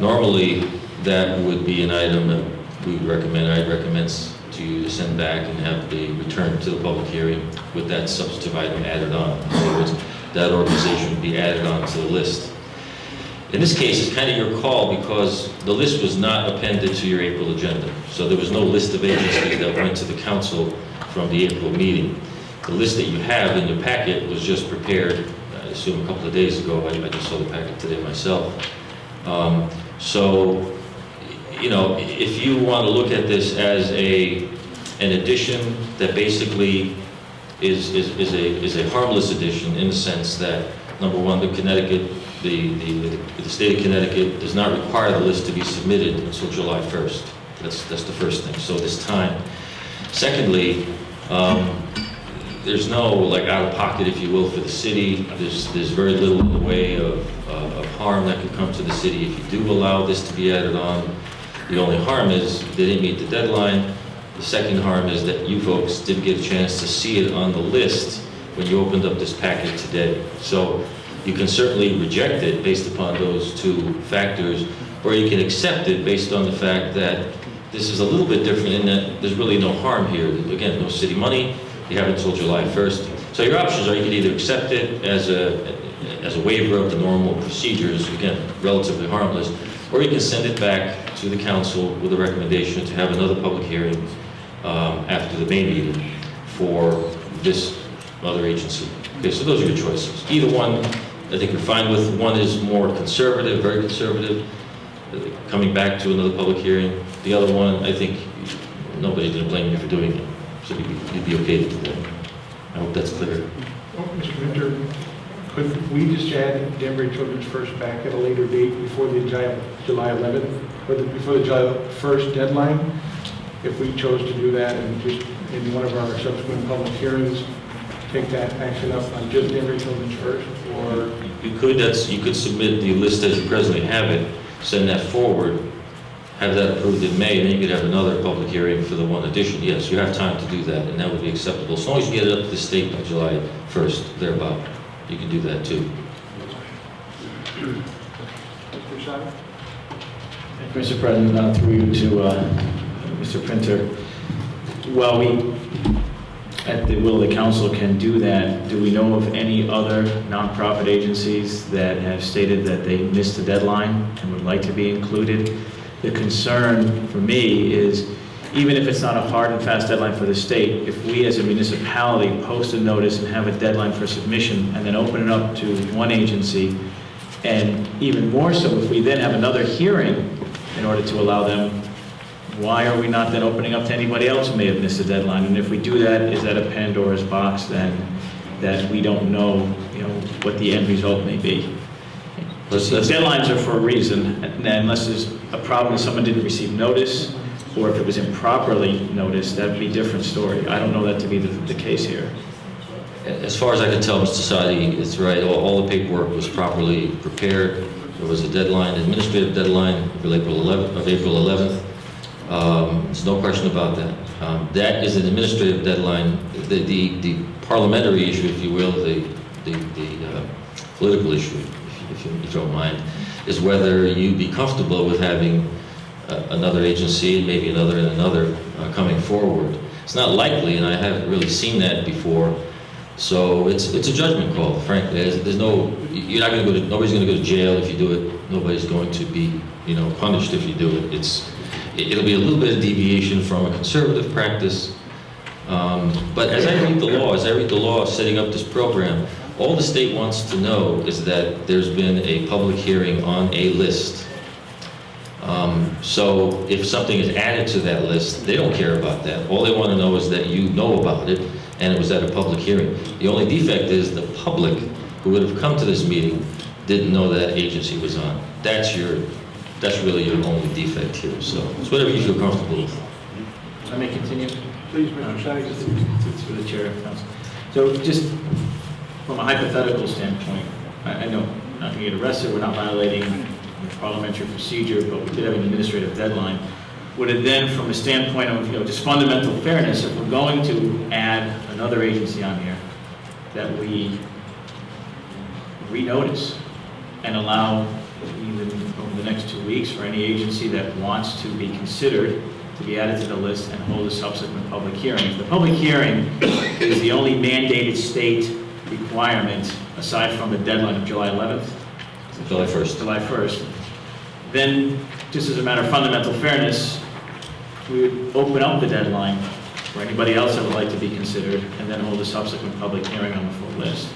Normally, that would be an item that we would recommend, I'd recommend to you to send back and have the return to the public hearing with that substantive item added on. In other words, that organization would be added on to the list. In this case, it's kind of your call because the list was not appended to your April agenda. So there was no list of agencies that went to the council from the April meeting. The list that you have in your packet was just prepared, I assume a couple of days ago. I just saw the packet today myself. So, you know, if you want to look at this as an addition that basically is a harmless addition in the sense that, number one, the state of Connecticut does not require the list to be submitted until July 1st. That's the first thing. So this time. Secondly, there's no like out of pocket, if you will, for the city. There's very little in the way of harm that could come to the city if you do allow this to be added on. The only harm is they didn't meet the deadline. The second harm is that you folks didn't get a chance to see it on the list when you opened up this packet today. So you can certainly reject it based upon those two factors, or you can accept it based on the fact that this is a little bit different in that there's really no harm here. Again, no city money. You have until July 1st. So your options are you can either accept it as a waiver of the normal procedures, again, relatively harmless, or you can send it back to the council with a recommendation to have another public hearing after the May meeting for this other agency. Okay, so those are your choices. Either one, I think you're fine with. One is more conservative, very conservative, coming back to another public hearing. The other one, I think nobody's going to blame you for doing it. So you'd be okay to do that. I hope that's clear. Well, Mr. Winter, could we just add Danbury Children's First back at a later date before the July 11th, or before the July 1st deadline? If we chose to do that and just in one of our subsequent public hearings, take that action up on just Danbury Children's First, or? You could submit the list as you presently have it, send that forward, have that approved in May, and then you could have another public hearing for the one addition. Yes, you have time to do that, and that would be acceptable. As long as you get it up to the state by July 1st, thereabout, you can do that too. Mr. Shada? Mr. President, through you to Mr. Printer. Well, we, at the will of the council, can do that. Do we know of any other nonprofit agencies that have stated that they missed the deadline and would like to be included? The concern for me is, even if it's not a hard and fast deadline for the state, if we as a municipality post a notice and have a deadline for submission and then open it up to one agency, and even more so if we then have another hearing in order to allow them, why are we not then opening up to anybody else who may have missed the deadline? And if we do that, is that a Pandora's box then that we don't know, what the end result may be? The deadlines are for a reason, and unless there's a problem and someone didn't receive notice, or if it was improperly noticed, that would be a different story. I don't know that to be the case here. As far as I can tell, Mr. Sadi, it's right. All the paperwork was properly prepared. There was a deadline, administrative deadline of April 11th. There's no question about that. That is an administrative deadline. The parliamentary issue, if you will, the political issue, if you don't mind, is whether you'd be comfortable with having another agency, maybe another and another coming forward. It's not likely, and I haven't really seen that before. So it's a judgment call, frankly. There's nobody's going to go to jail if you do it. Nobody's going to be, punished if you do it. It'll be a little bit of deviation from a conservative practice, But as I read the law setting up this program, all the state wants to know is that there's been a public hearing on a list. So if something is added to that list, they don't care about that. All they want to know is that you know about it and it was at a public hearing. The only defect is the public who would have come to this meeting didn't know that agency was on. That's really your only defect here. So it's whatever you feel comfortable with. I may continue? Please, Mr. Shaggs. Through the chair of council. So just from a hypothetical standpoint, I know not to get arrested, we're not violating parliamentary procedure, but we did have an administrative deadline. Would it then, from a standpoint of just fundamental fairness, if we're going to add another agency on here, that we renotice and allow even over the next 2 weeks for any agency that wants to be considered to be added to the list and hold a subsequent public hearing? If the public hearing is the only mandated state requirement, aside from the deadline of July 11th, July 1st. July 1st, then, just as a matter of fundamental fairness, we would open up the deadline for anybody else that would like to be considered, and then hold a subsequent public hearing on the full list.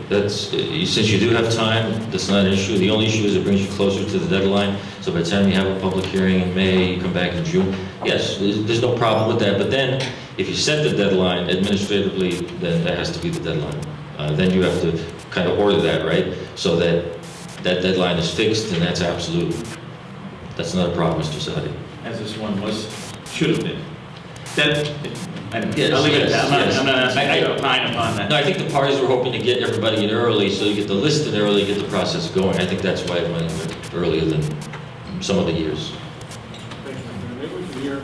Since you do have time, that's not an issue. The only issue is it brings you closer to the deadline. So by the time you have a public hearing in May, you come back in June. Yes, there's no problem with that. But then, if you set the deadline administratively, then that has to be the deadline. Then you have to kind of order that, right? So that deadline is fixed, and that's absolute. That's not a problem, Mr. Sadi. As this one should have been. Yes, I'll leave it at yes, that. yes. I'm not asking you to opine upon that. No, I think the parties were hoping to get everybody in early, so you get the list in early, get the process going. I think that's why it went earlier than some other years. Thank you. Maybe we can hear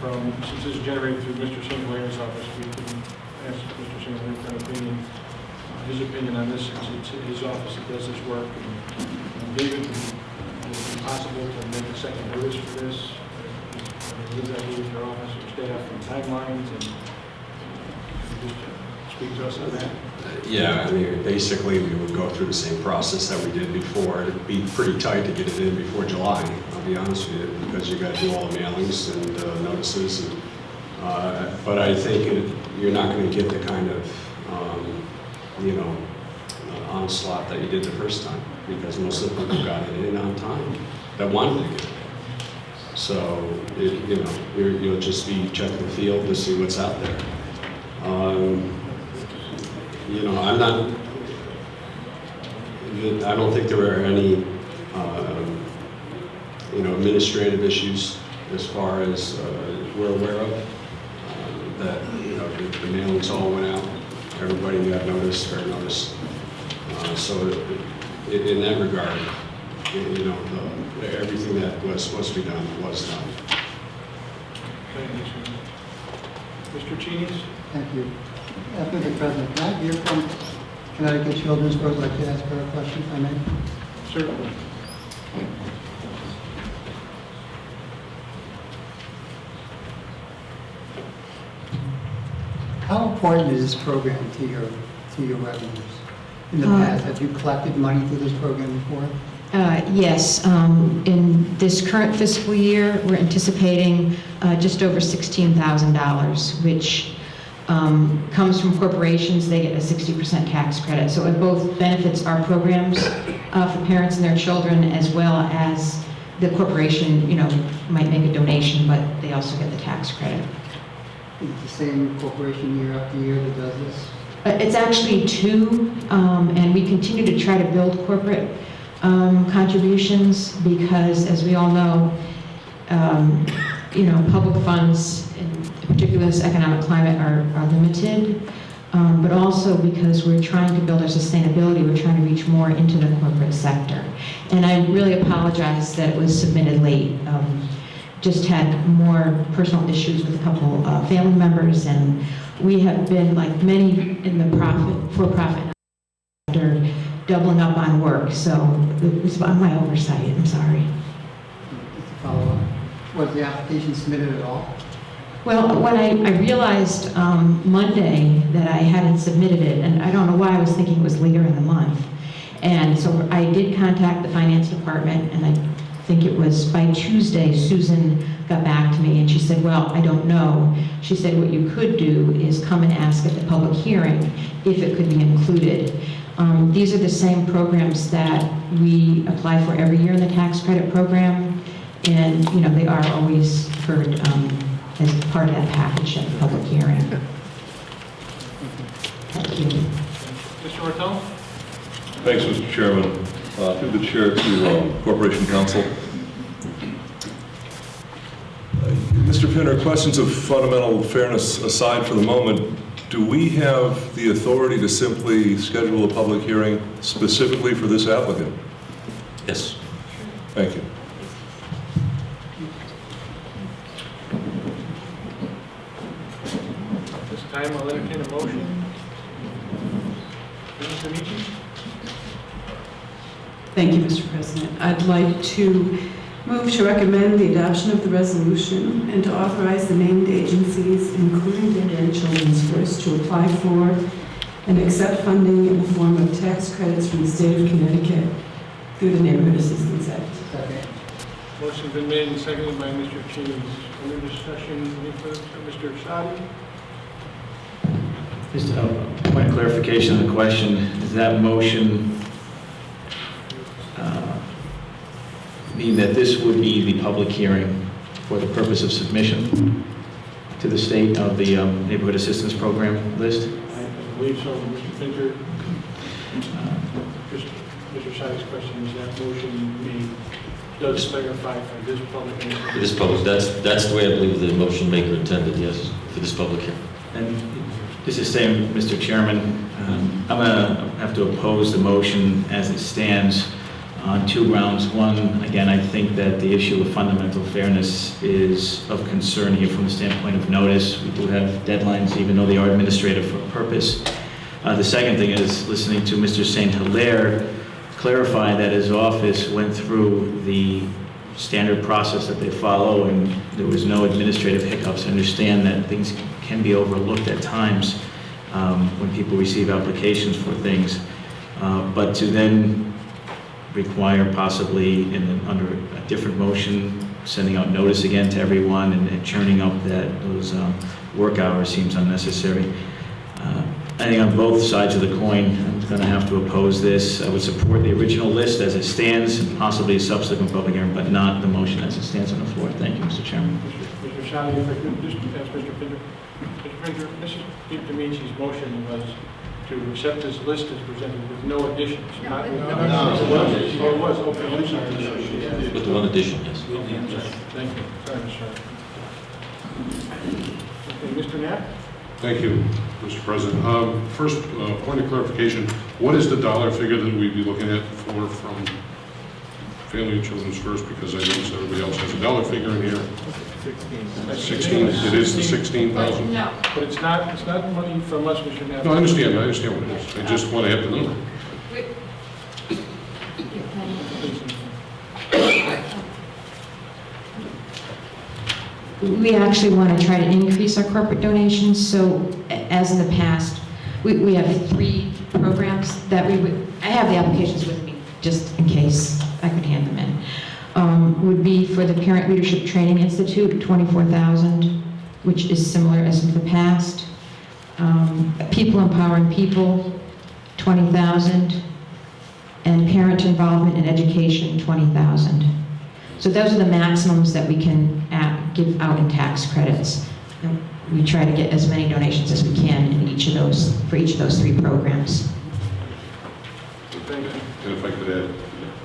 from, since this is generated through Mr. Singleton's office, we can ask Mr. Singleton his opinion on this, since it's his office that does this work. And David, would it be possible to make a second notice for this? Leave that with your office or staff and timelines, and just speak to us on that? Yeah, I mean, basically, we would go through the same process that we did before. It'd be pretty tight to get it in before July, I'll be honest with you, because you got to do all the mailings and notices. And, but I think you're not going to get the kind of, onslaught that you did the first time, because most of the people got it in on time that wanted to get it. So, you'll just be checking the field to see what's out there. I don't think there were any, administrative issues as far as we're aware of. That, the mailings all went out. Everybody got notice, fair notice. So in that regard, everything that was supposed to be done was done. Thank you, Mr. Chini's? Thank you. Mr. President, can I hear from Connecticut Children's Board? I'd like to ask her a question, if I may. Certainly. How important is this program to your revenues? In the past, have you collected money through this program before? Yes. In this current fiscal year, we're anticipating just over $16,000, which comes from corporations. They get a 60% tax credit. So it both benefits our programs for parents and their children, as well as the corporation, might make a donation, but they also get the tax credit. Is it the same corporation year after year that does this? It's actually two, and we continue to try to build corporate contributions because, as we all know, public funds, in particular this economic climate, are limited, but also because we're trying to build our sustainability, we're trying to reach more into the corporate sector. And I really apologize that it was submitted late. Just had more personal issues with a couple family members, and we have been, like many in the for-profit sector, doubling up on work. So it was on my oversight. I'm sorry. Just to follow up, was the application submitted at all? Well, when I realized Monday that I hadn't submitted it, and I don't know why I was thinking it was later in the month, and so I did contact the finance department, and I think it was by Tuesday, Susan got back to me and she said, well, I don't know. She said what you could do is come and ask at the public hearing if it could be included. These are the same programs that we apply for every year in the tax credit program, and they are always heard as part of that package at the public hearing. Thank you. Mr. Martell? Thanks, Mr. Chairman. Through the chair to Corporation Counsel. Mr. Pinner, questions of fundamental fairness aside for the moment, do we have the authority to simply schedule a public hearing specifically for this applicant? Yes. Thank you. At this time, I'll entertain a motion. Mr. Michi? Thank you, Mr. President. I'd like to move to recommend the adoption of the resolution and to authorize the named agencies, including Danbury Children's First, to apply for and accept funding in the form of tax credits from the state of Connecticut through the Neighborhood Assistance Act. Second. Motion's been made and seconded by Mr. Cheese. Any discussion, any further? Mr. Sadi? Just a point of clarification on the question. Is that motion mean that this would be the public hearing for the purpose of submission to the state of the Neighborhood Assistance Program list? I believe so. Mr. Pinter? Mr. Sadi's question is that motion does clarify for this public hearing? For this public, that's the way I believe the motion maker intended, yes, for this public hearing. And this is saying, Mr. Chairman, I'm going to have to oppose the motion as it stands on two grounds. One, again, I think that the issue of fundamental fairness is of concern here from the standpoint of notice. We do have deadlines, even though they are administrative for a purpose. The second thing is listening to Mr. St. Hilaire clarify that his office went through the standard process that they follow and there was no administrative hiccups. I understand that things can be overlooked at times when people receive applications for things. But to then require possibly under a different motion, sending out notice again to everyone and churning up those work hours seems unnecessary. I think on both sides of the coin, I'm going to have to oppose this. I would support the original list as it stands, and possibly a subsequent public hearing, but not the motion as it stands on the floor. Thank you, Mr. Chairman. Mr. Sadi, if I could just ask Mr. Pinter. Mr. Pinter, Mrs. Domici's motion was to accept this list as presented with no additions. No. It was. Okay, I'm sorry. With one addition, yes. Thank you. Sorry, Mr. Okay, Mr. Knapp? Thank you, Mr. President. First, point of clarification, what is the dollar figure that we'd be looking at from Family and Children's First? Because I noticed everybody else has a dollar figure in here. 16. It is the 16,000? No. But it's not money from us, Mr. Knapp. No, I understand what it is. I just want to have the number. We actually want to try to increase our corporate donations, so as in the past, we have 3 programs that I have the applications with me, just in case I could hand them in. Would be for the Parent Leadership Training Institute, $24,000, which is similar as in the past. People Empowering People, $20,000, and Parent Involvement in Education, $20,000. So those are the maximums that we can give out in tax credits. And we try to get as many donations as we can in for each of those 3 programs. And if I could add,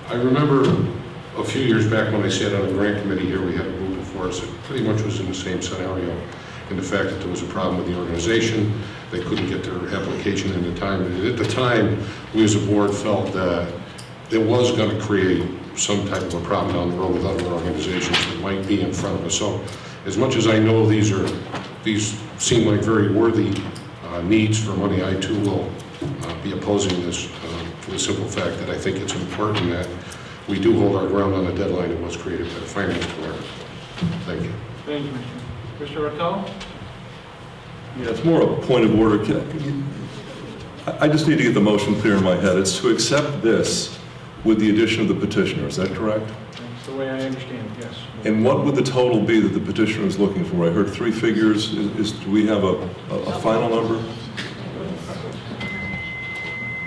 I remember a few years back when I sat on a grant committee here, we had a group before us that pretty much was in the same scenario. And the fact that there was a problem with the organization, they couldn't get their application in the time. And at the time, we as a board felt that it was going to create some type of a problem down the road with other organizations that might be in front of us. So as much as I know these seem like very worthy needs for money, I too will be opposing this for the simple fact that I think it's important that we do hold our ground on the deadline that was created by the Finance Department. Thank you. Thank you, Mr. Raquel? Yeah, it's more a point of order. I just need to get the motion clear in my head. It's to accept this with the addition of the petitioner. Is that correct? the way I understand it, yes. And what would the total be that the petitioner is looking for? I heard 3 figures. Do we have a final number?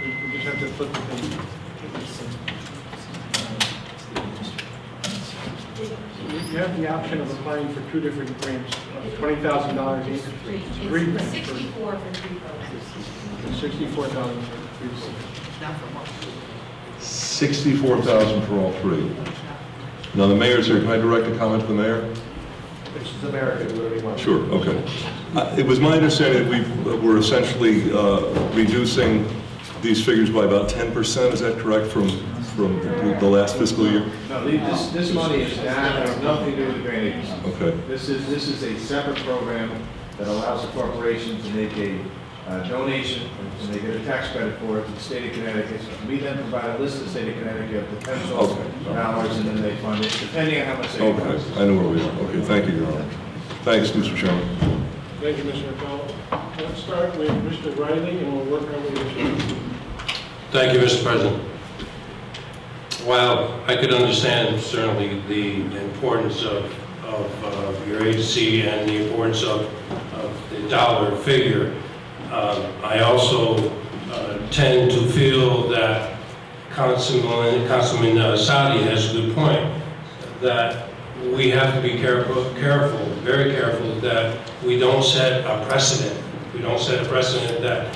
We just have to flip the page. You have the option of applying for 2 different grants, $20,000 each. 3 grants. 64 for 3 programs. And 64,000 for 3 programs. Not for one. 64,000 for all 3. Now, the mayor's here. Can I direct a comment to the mayor? This is America, whatever you want. Sure, okay. It was my understanding that we were essentially reducing these figures by about 10%. Is that correct, from the last fiscal year? No, this money is not, has nothing to do with the grant agency. Okay. This is a separate program that allows the corporation to make a donation, and they get a tax credit for it to the state of Connecticut. We then provide a list to the state of Connecticut of potential dollars, and then they fund it, depending on how much they Okay, I know where we are. Okay, thank you, Your Honor. Thanks, Mr. Chairman. Thank you, Mr. McCall. Let's start with Mr. Riley, and we'll work our way to... Thank you, Mr. President. While I could understand certainly the importance of your agency and the importance of the dollar figure, I also tend to feel that Councilman Sadi has a good point, that we have to be careful, very careful, that we don't set a precedent. We don't set a precedent that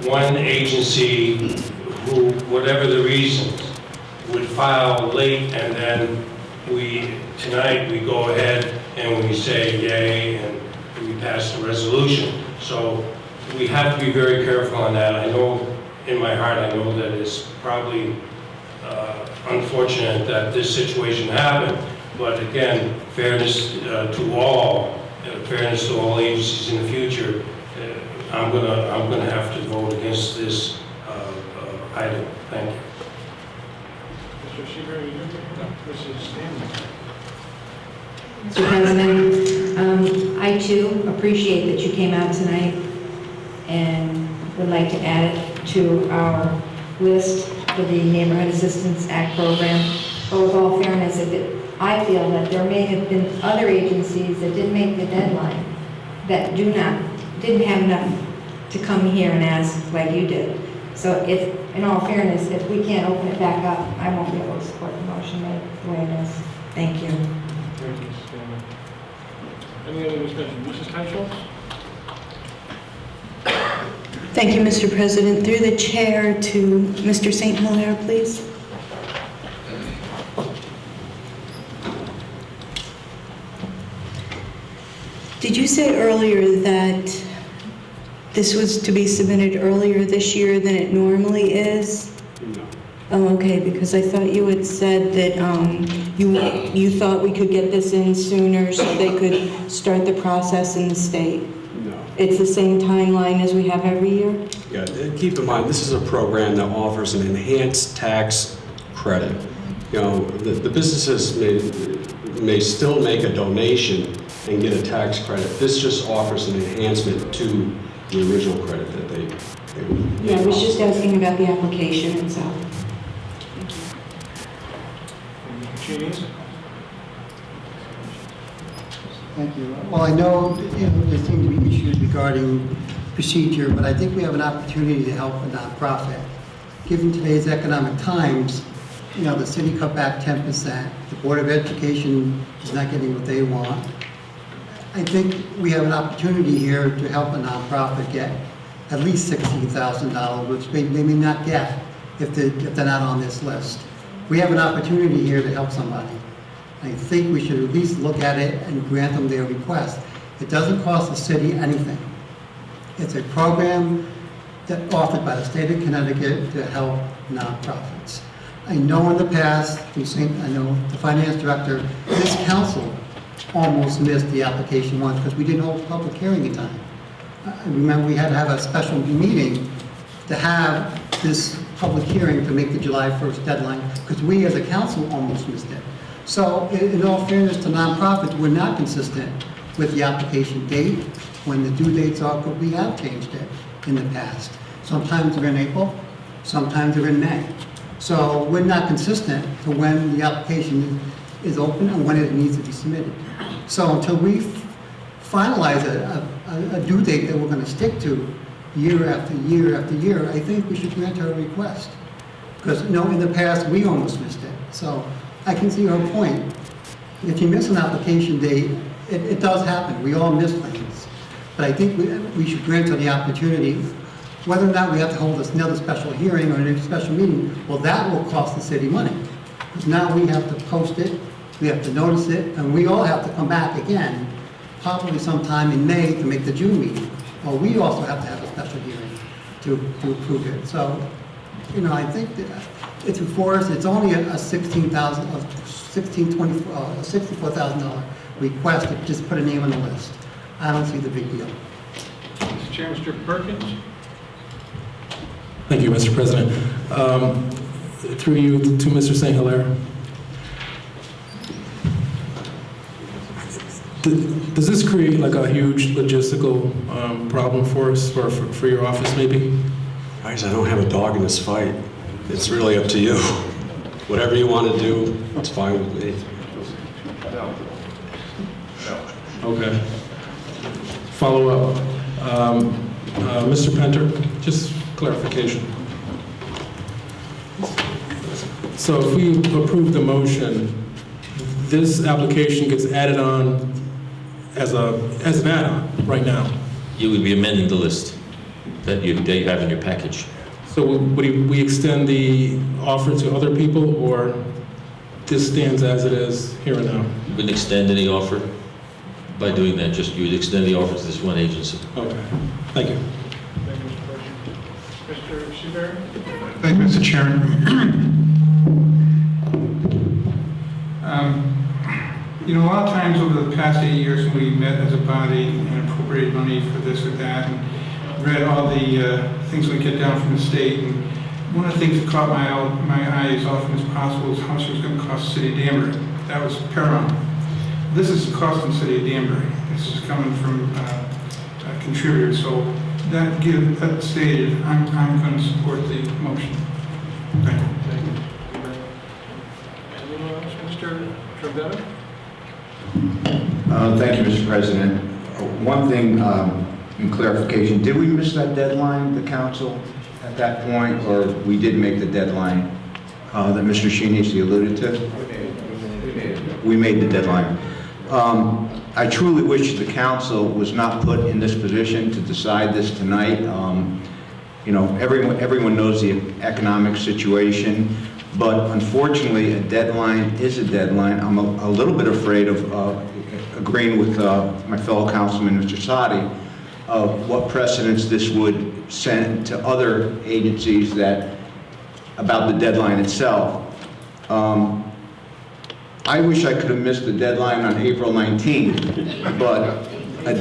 one agency, who, whatever the reasons, would file late, and then tonight we go ahead and we say yay and we pass the resolution. So we have to be very careful on that. I know in my heart, I know that it's probably unfortunate that this situation happened, but again, fairness to all agencies in the future. I'm gonna have to vote against this item. Thank you. Mr. Seabury, Mrs. Stanley. Mr. President, I too appreciate that you came out tonight and would like to add it to our list for the Neighborhood Assistance Act program. But with all fairness, I feel that there may have been other agencies that didn't make the deadline that didn't have enough to come here and ask like you did. So in all fairness, if we can't open it back up, I won't be able to support the motion the way it is. Thank you. Thank you, Mrs. Stanley. Any other discussion? Mrs. Teisholz? Thank you, Mr. President. Through the chair to Mr. St. Hilaire, please. Did you say earlier that this was to be submitted earlier this year than it normally is? No. Oh, okay, because I thought you had said that you thought we could get this in sooner so they could start the process in the state. No. It's the same timeline as we have every year? Yeah, keep in mind, this is a program that offers an enhanced tax credit. You know, the businesses may still make a donation and get a tax credit. This just offers an enhancement to the original credit that they would. Yeah, I was just asking about the application itself. Cheese? Thank you. Well, I know, there seem to be issues regarding procedure, but I think we have an opportunity to help a nonprofit. Given today's economic times, the city cut back 10%. The Board of Education is not getting what they want. I think we have an opportunity here to help a nonprofit get at least $16,000, which they may not get if they're not on this list. We have an opportunity here to help somebody. I think we should at least look at it and grant them their request. It doesn't cost the city anything. It's a program that offered by the state of Connecticut to help nonprofits. I know in the past, I know the finance director, this council almost missed the application once because we didn't hold a public hearing in time. I remember we had to have a special meeting to have this public hearing to make the July 1st deadline because we as a council almost missed it. So in all fairness to nonprofits, we're not consistent with the application date, when the due dates are, but we have changed it in the past. Sometimes they're in April, sometimes they're in May. So we're not consistent to when the application is open and when it needs to be submitted. So until we finalize a due date that we're going to stick to year after year after year, I think we should grant her request. Because, in the past, we almost missed it. So I can see her point. If you miss an application date, it does happen. We all miss things. But I think we should grant her the opportunity. Whether or not we have to hold another special hearing or another special meeting, well, that will cost the city money. Because now we have to post it, we have to notice it, and we all have to come back again, probably sometime in May to make the June meeting. Well, we also have to have a special hearing to approve it. So, I think that it's before us. It's only a $64,000 request to just put a name on the list. I don't see the big deal. Mr. Chair, Mr. Perkins? Thank you, Mr. President. Through you to Mr. St. Hilaire. Does this create like a huge logistical problem for us, or for your office maybe? Guys, I don't have a dog in this fight. It's really up to you. Whatever you want to do, it's fine with me. Okay. Follow up. Mr. Penter, just clarification. So if we approve the motion, this application gets added on as an add-on right now? You would be amending the list that you have in your package. So would we extend the offer to other people, or this stands as it is here and now? You wouldn't extend any offer by doing that, just you would extend the offer to this one agency. Okay, thank you. Thank you, Mr. Perkins. Mr. Seabury? Thank you, Mr. Chairman. A lot of times over the past 8 years, when we met as a body and appropriated money for this or that, and read all the things we get down from the state, and one of the things that caught my eye as often as possible was how much it was going to cost the city of Danbury. That was paramount. This is the cost of the city of Danbury. This is coming from contributors. So that stated, I'm going to support the motion. Thank you. Anyone else? Mr. Trevetta? Thank you, Mr. President. One thing in clarification, did we miss that deadline, the council, at that point, or we did make the deadline that Mr. Sheeney alluded to? We made the deadline. I truly wish the council was not put in this position to decide this tonight. Everyone knows the economic situation, but unfortunately, a deadline is a deadline. I'm a little bit afraid of agreeing with my fellow councilman, Mr. Sadi, of what precedents this would send to other agencies about the deadline itself. I wish I could have missed the deadline on April 19th, but I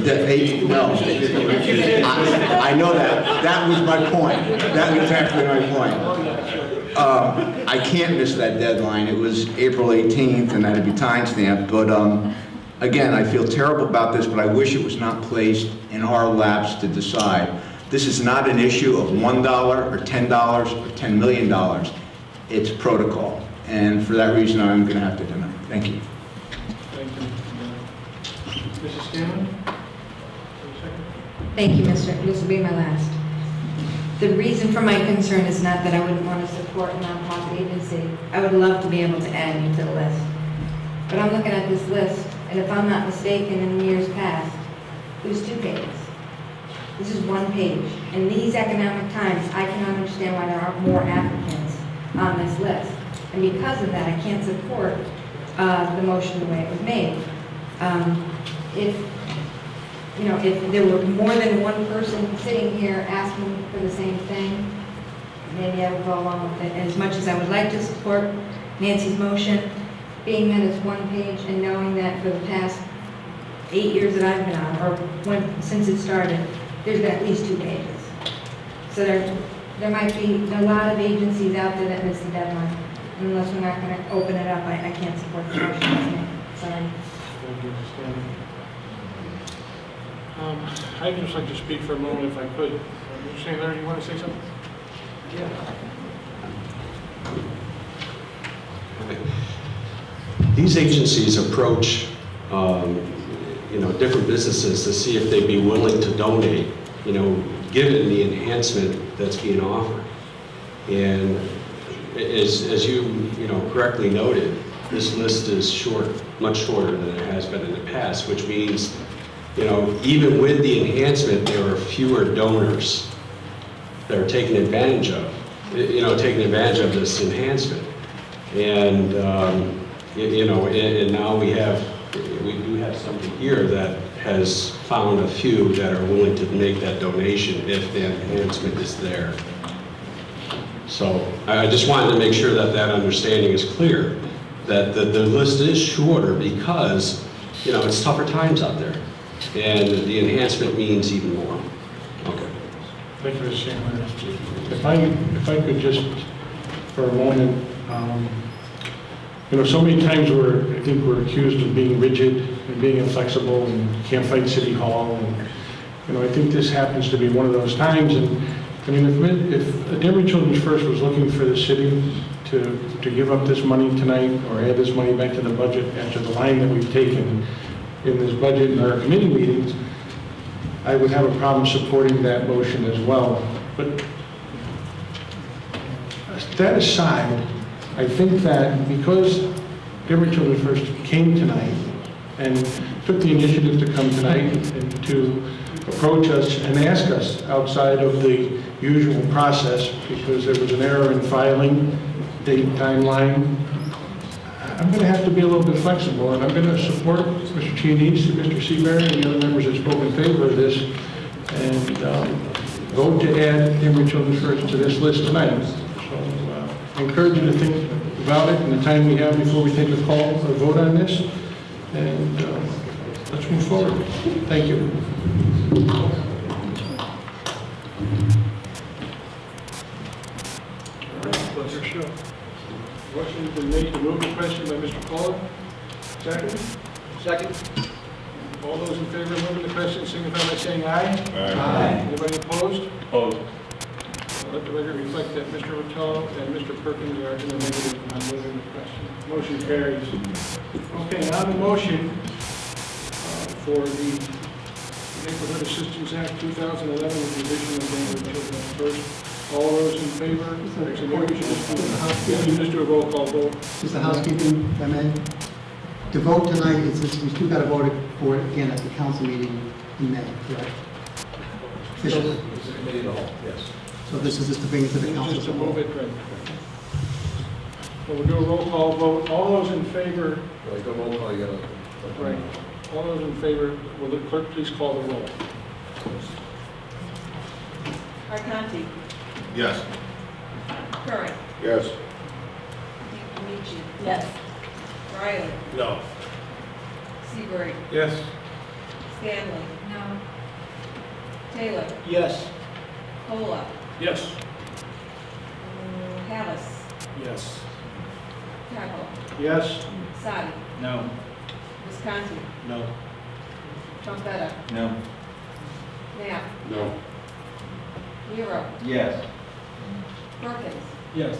know that. That was my point. That was exactly my point. I can't miss that deadline. It was April 18th, and that'd be time stamped. But again, I feel terrible about this, but I wish it was not placed in our laps to decide. This is not an issue of $1 or $10 or $10 million. It's protocol. And for that reason, I'm going to have to deny. Thank you. Thank you. Mrs. Scanlon? Thank you, Mr. This will be my last. The reason for my concern is not that I wouldn't want to support a nonprofit agency. I would love to be able to add you to the list. But I'm looking at this list, and if I'm not mistaken, in years past, it was 2 pages. This is 1 page. In these economic times, I cannot understand why there aren't more applicants on this list. And because of that, I can't support the motion the way it was made. If there were more than 1 person sitting here asking for the same thing, maybe I would go along with it. As much as I would like to support Nancy's motion, being that it's 1 page and knowing that for the past 8 years that I've been on, or since it started, there's been at least 2 pages. So there might be a lot of agencies out there that miss the deadline. Unless we're not going to open it up, I can't support the motion. Sorry. Thank you, Mrs. Scanlon. I'd just like to speak for a moment if I could. Mr. St. Larry, you want to say something? Yeah. these agencies approach, different businesses to see if they'd be willing to donate, given the enhancement that's being offered. And as you correctly noted, this list is short, much shorter than it has been in the past, which means, even with the enhancement, there are fewer donors that are taking advantage of, of this enhancement. And, and now we do have somebody here that has found a few that are willing to make that donation if the enhancement is there. So I just wanted to make sure that that understanding is clear, that the list is shorter because, it's tougher times out there. And the enhancement means even more. Okay. Thank you, Mr. Chandler. If I could just, for a moment, so many times I think we're accused of being rigid and being inflexible and can't fight City Hall. And, I think this happens to be one of those times. And if Danbury Children's First was looking for the city to give up this money tonight or add this money back to the budget after the line that we've taken in this budget in our committee meetings, I would have a problem supporting that motion as well. But that aside, I think that because Danbury Children's First came tonight and took the initiative to come tonight and to approach us and ask us outside of the usual process, because there was an error in filing, date, timeline, I'm going to have to be a little bit flexible, and I'm going to support Mr. Chianese, Mr. Seabury, and the other members that spoke in favor of this, and vote to add Danbury Children's First to this list tonight. So I encourage you to think about it in the time we have before we take a call or vote on this, and let's move forward. Thank you. Pleasure, sure. Motion has been made to move the question by Mr. Pollard. Second? Second. All those in favor of moving the question signify by saying aye. Aye. Anybody opposed? Opposed. Let the record reflect that Mr. Rotella and Mr. Perkins are in the negative on moving the question. Motion carries. Okay, now the motion for the Neighborhood Assistance Act 2011 with the addition of Danbury Children's First. All those in favor? Actually, maybe we should just do a roll call vote. Just the housekeeping, if I may. The vote tonight is this, we still got to vote for it again at the council meeting in May, correct? Officially. It's a committee of the whole, yes. So this is just to bring it to the council. Just to move it, right. So we'll do a roll call vote. All those in favor? Well, you go roll call, you got to... Right. All those in favor, will the clerk please call the roll? Arconti. Yes. Curran. Yes. Amici. Yes. Riley. No. Seabury. Yes. Stanley. No. Taylor. Yes. Cola. Yes. Hallis. Yes. Tackle. Yes. Sadi. No. Visconti. No. Trompetta. No. Knapp. No. Nero. Yes. Perkins. Yes.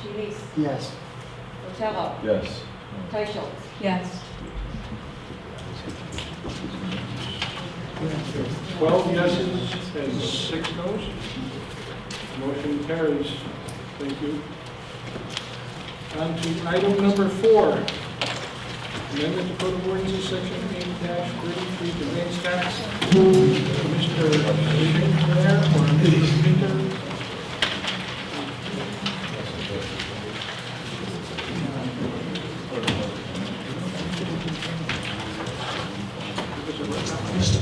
Chianese. Yes. Rotella. Yes. Teicholz. Yes. 12 yeses and 6 noes. Motion carries. Thank you. On to item number 4. Amendment to Code of Ordinances, Section 8-33, conveyance tax. Mr. Pinter or Mrs. Pinter?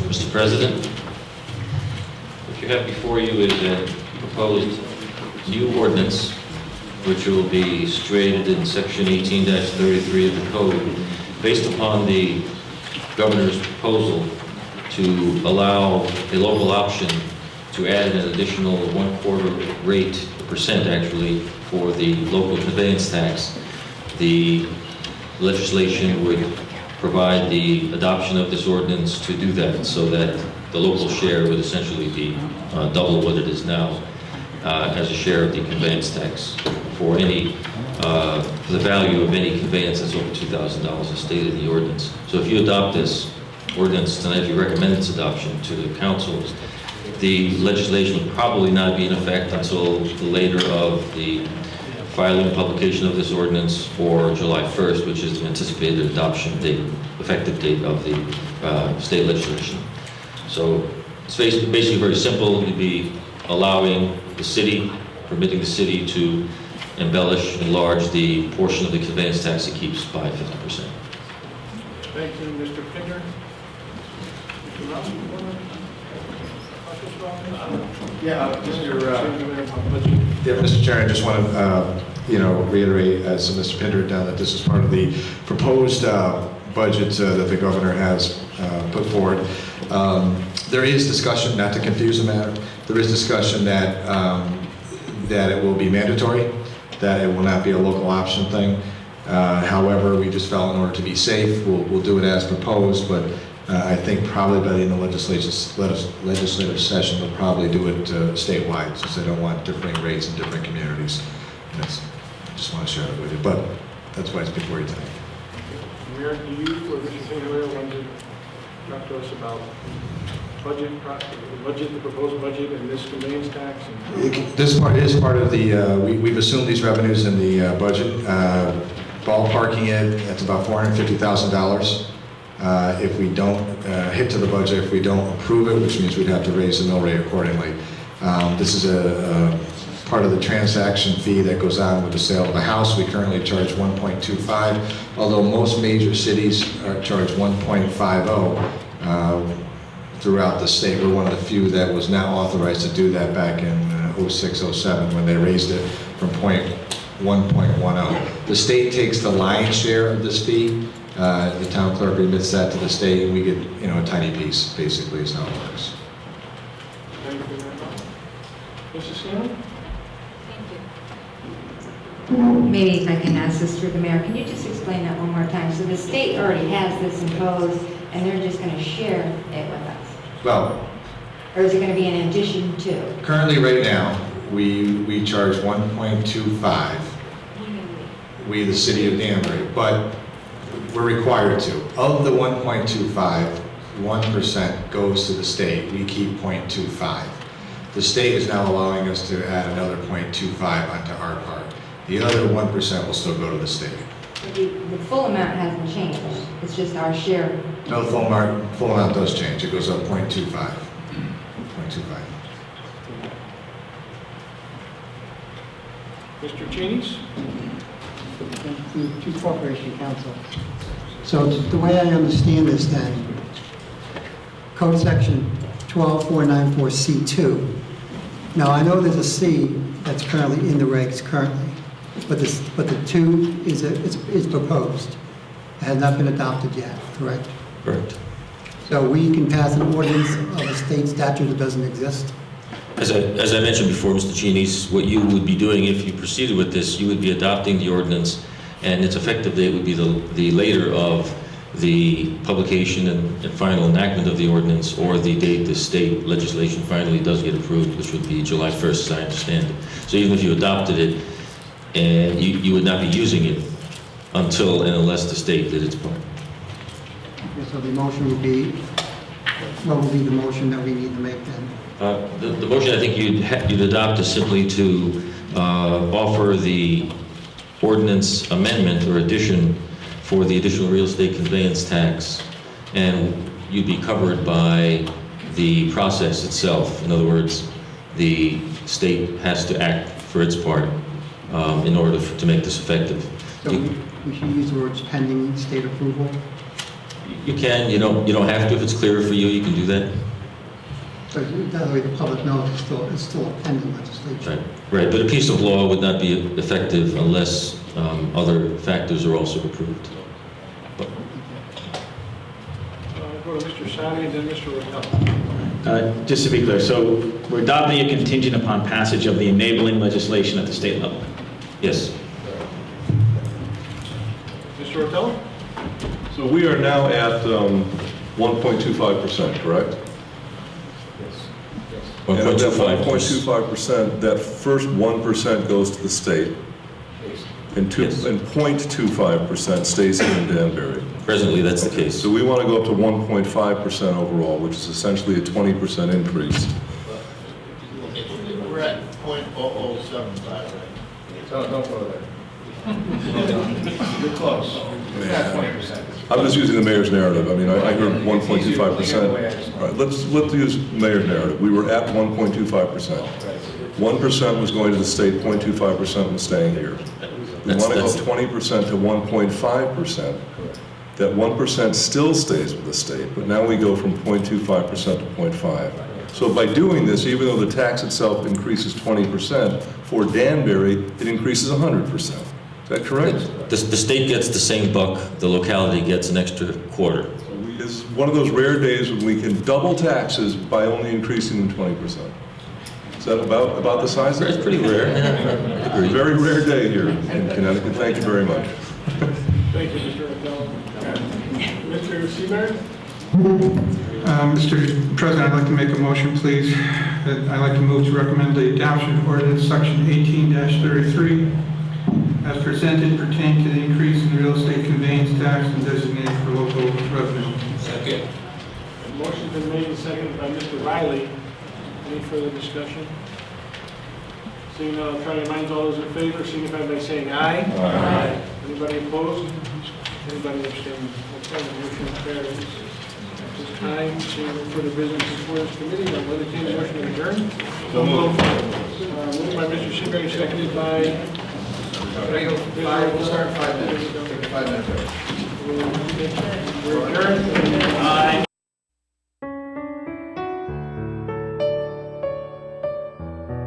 Mr. President, what you have before you is a proposed new ordinance, which will be situated in Section 18-33 of the Code, based upon the governor's proposal to allow a local option to add an additional 1/4 rate, percent actually, for the local conveyance tax. The legislation would provide the adoption of this ordinance to do that, so that the local share would essentially be double what it is now. as a share of the conveyance tax for any, for the value of any conveyance that's over $2,000 as stated in the ordinance. So if you adopt this ordinance tonight, if you recommend its adoption to the councils, the legislation will probably not be in effect until the later of the filing and publication of this ordinance, or July 1st, which is the anticipated adoption date, effective date of the state legislation. So it's basically very simple. You'd be allowing the city, permitting the city to embellish, enlarge the portion of the conveyance tax it keeps by 50%. Thank you, Mr. Pinner. Mr. Robbins, you want Mr. Chair, I just want to, reiterate, as Mr. Pinder had done, that this is part of the proposed budget that the governor has put forward. There is discussion, not to confuse the matter, there is discussion that that it will be mandatory, that it will not be a local option thing. However, we just felt in order to be safe, we'll do it as proposed, but I think probably by the end of the legislative session, we'll probably do it statewide, since they don't want differing rates in different communities. I just want to share that with you, but that's why it's before you tonight. Mayor, do you or Mr. Taylor want to talk to us about the proposed budget and this conveyance tax? This part is part of the, we've assumed these revenues in the budget. Ballparking it, that's about $450,000. If we don't hit to the budget, if we don't approve it, which means we'd have to raise the mill rate accordingly. This is a part of the transaction fee that goes on with the sale of a house. We currently charge 1.25, although most major cities charge 1.50 throughout the state. We're one of the few that was not authorized to do that back in 06, 07 when they raised it from 1.10. The state takes the lion's share of this fee. The town clerk remits that to the state, and we get, a tiny piece, basically, is how it works. Thank you very much. Mrs. Scanlon? Maybe if I can ask this through the mayor, can you just explain that one more time? So the state already has this imposed, and they're just going to share it with us? Well, or is it going to be in addition to? Currently, right now, we charge 1.25, we, the city of Danbury, but we're required to. Of the 1.25, 1% goes to the state. We keep 0.25. The state is now allowing us to add another 0.25 onto our part. The other 1% will still go to the state. The full amount hasn't changed. It's just our share. No, the full amount does change. It goes up 0.25. 0.25. Mr. Cheney's? To Corporation Counsel. So the way I understand this then, Code Section 12494C2. Now, I know there's a C that's currently in the regs currently, but the 2 is proposed. It has not been adopted yet, correct? Correct. So we can pass an ordinance of a state statute that doesn't exist? As I mentioned before, Mr. Cheney's, what you would be doing if you proceeded with this, you would be adopting the ordinance, and its effective date would be the later of the publication and final enactment of the ordinance, or the date the state legislation finally does get approved, which would be July 1st, as I understand it. So even if you adopted it, and you would not be using it until and unless the state did its part. Okay, so the motion would be, what would be the motion that we need to make then? The motion I think you'd adopt is simply to offer the ordinance amendment or addition for the additional real estate conveyance tax, and you'd be covered by the process itself. In other words, the state has to act for its part in order to make this effective. So we should use the words pending state approval? You can, you don't have to. If it's clearer for you, you can do that. So that way the public knows it's still a pending legislation. Right, but a piece of law would not be effective unless other factors are also approved. Go to Mr. Sadi and then Mr. Rattell. Just to be clear, so we're adopting it contingent upon passage of the enabling legislation at the state level? Yes. Mr. Rattell? So we are now at 1.25%, correct? Yes. And of that 1.25. 1.25%, that first 1% goes to the state, and 0.25% stays here in Danbury. Presently, that's the case. So we want to go up to 1.5% overall, which is essentially a 20% increase. We're at .0075, right? Don't go there. You're close. We're at 20%. I'm just using the mayor's narrative. I mean, I heard 1.25%. All right, let's use mayor's narrative. We were at 1.25%. 1% was going to the state, 0.25% was staying here. We want to go 20% to 1.5%. That 1% still stays with the state, but now we go from 0.25% to 0.5. So by doing this, even though the tax itself increases 20%, for Danbury, it increases 100%. Is that correct? The state gets the same buck, the locality gets an extra quarter. It's one of those rare days when we can double taxes by only increasing them 20%. Is that about the size of it? It's pretty rare. Agreed. Very rare day here in Connecticut. Thank you very much. Thank you, Mr. O'Donnell. Mr. Seabury? Mr. President, I'd like to make a motion, please. I'd like to move to recommend the adoption of ordinance section 18-33 as presented pertaining to the increase in real estate conveyance tax and designated for local revenue. Second. A motion's been made and seconded by Mr. Riley. Any further discussion? Seeing none, I'll try to remind all those in favor, signify by saying aye. Aye. Anybody opposed? Anybody abstaining? Okay, the motion carries. At this time, seeing no further business before this committee, I'll entertain a motion to adjourn. So moved. Moved by Mr. Seabury, seconded by... We'll start 5 minutes. Take a 5-minute break. We're adjourned.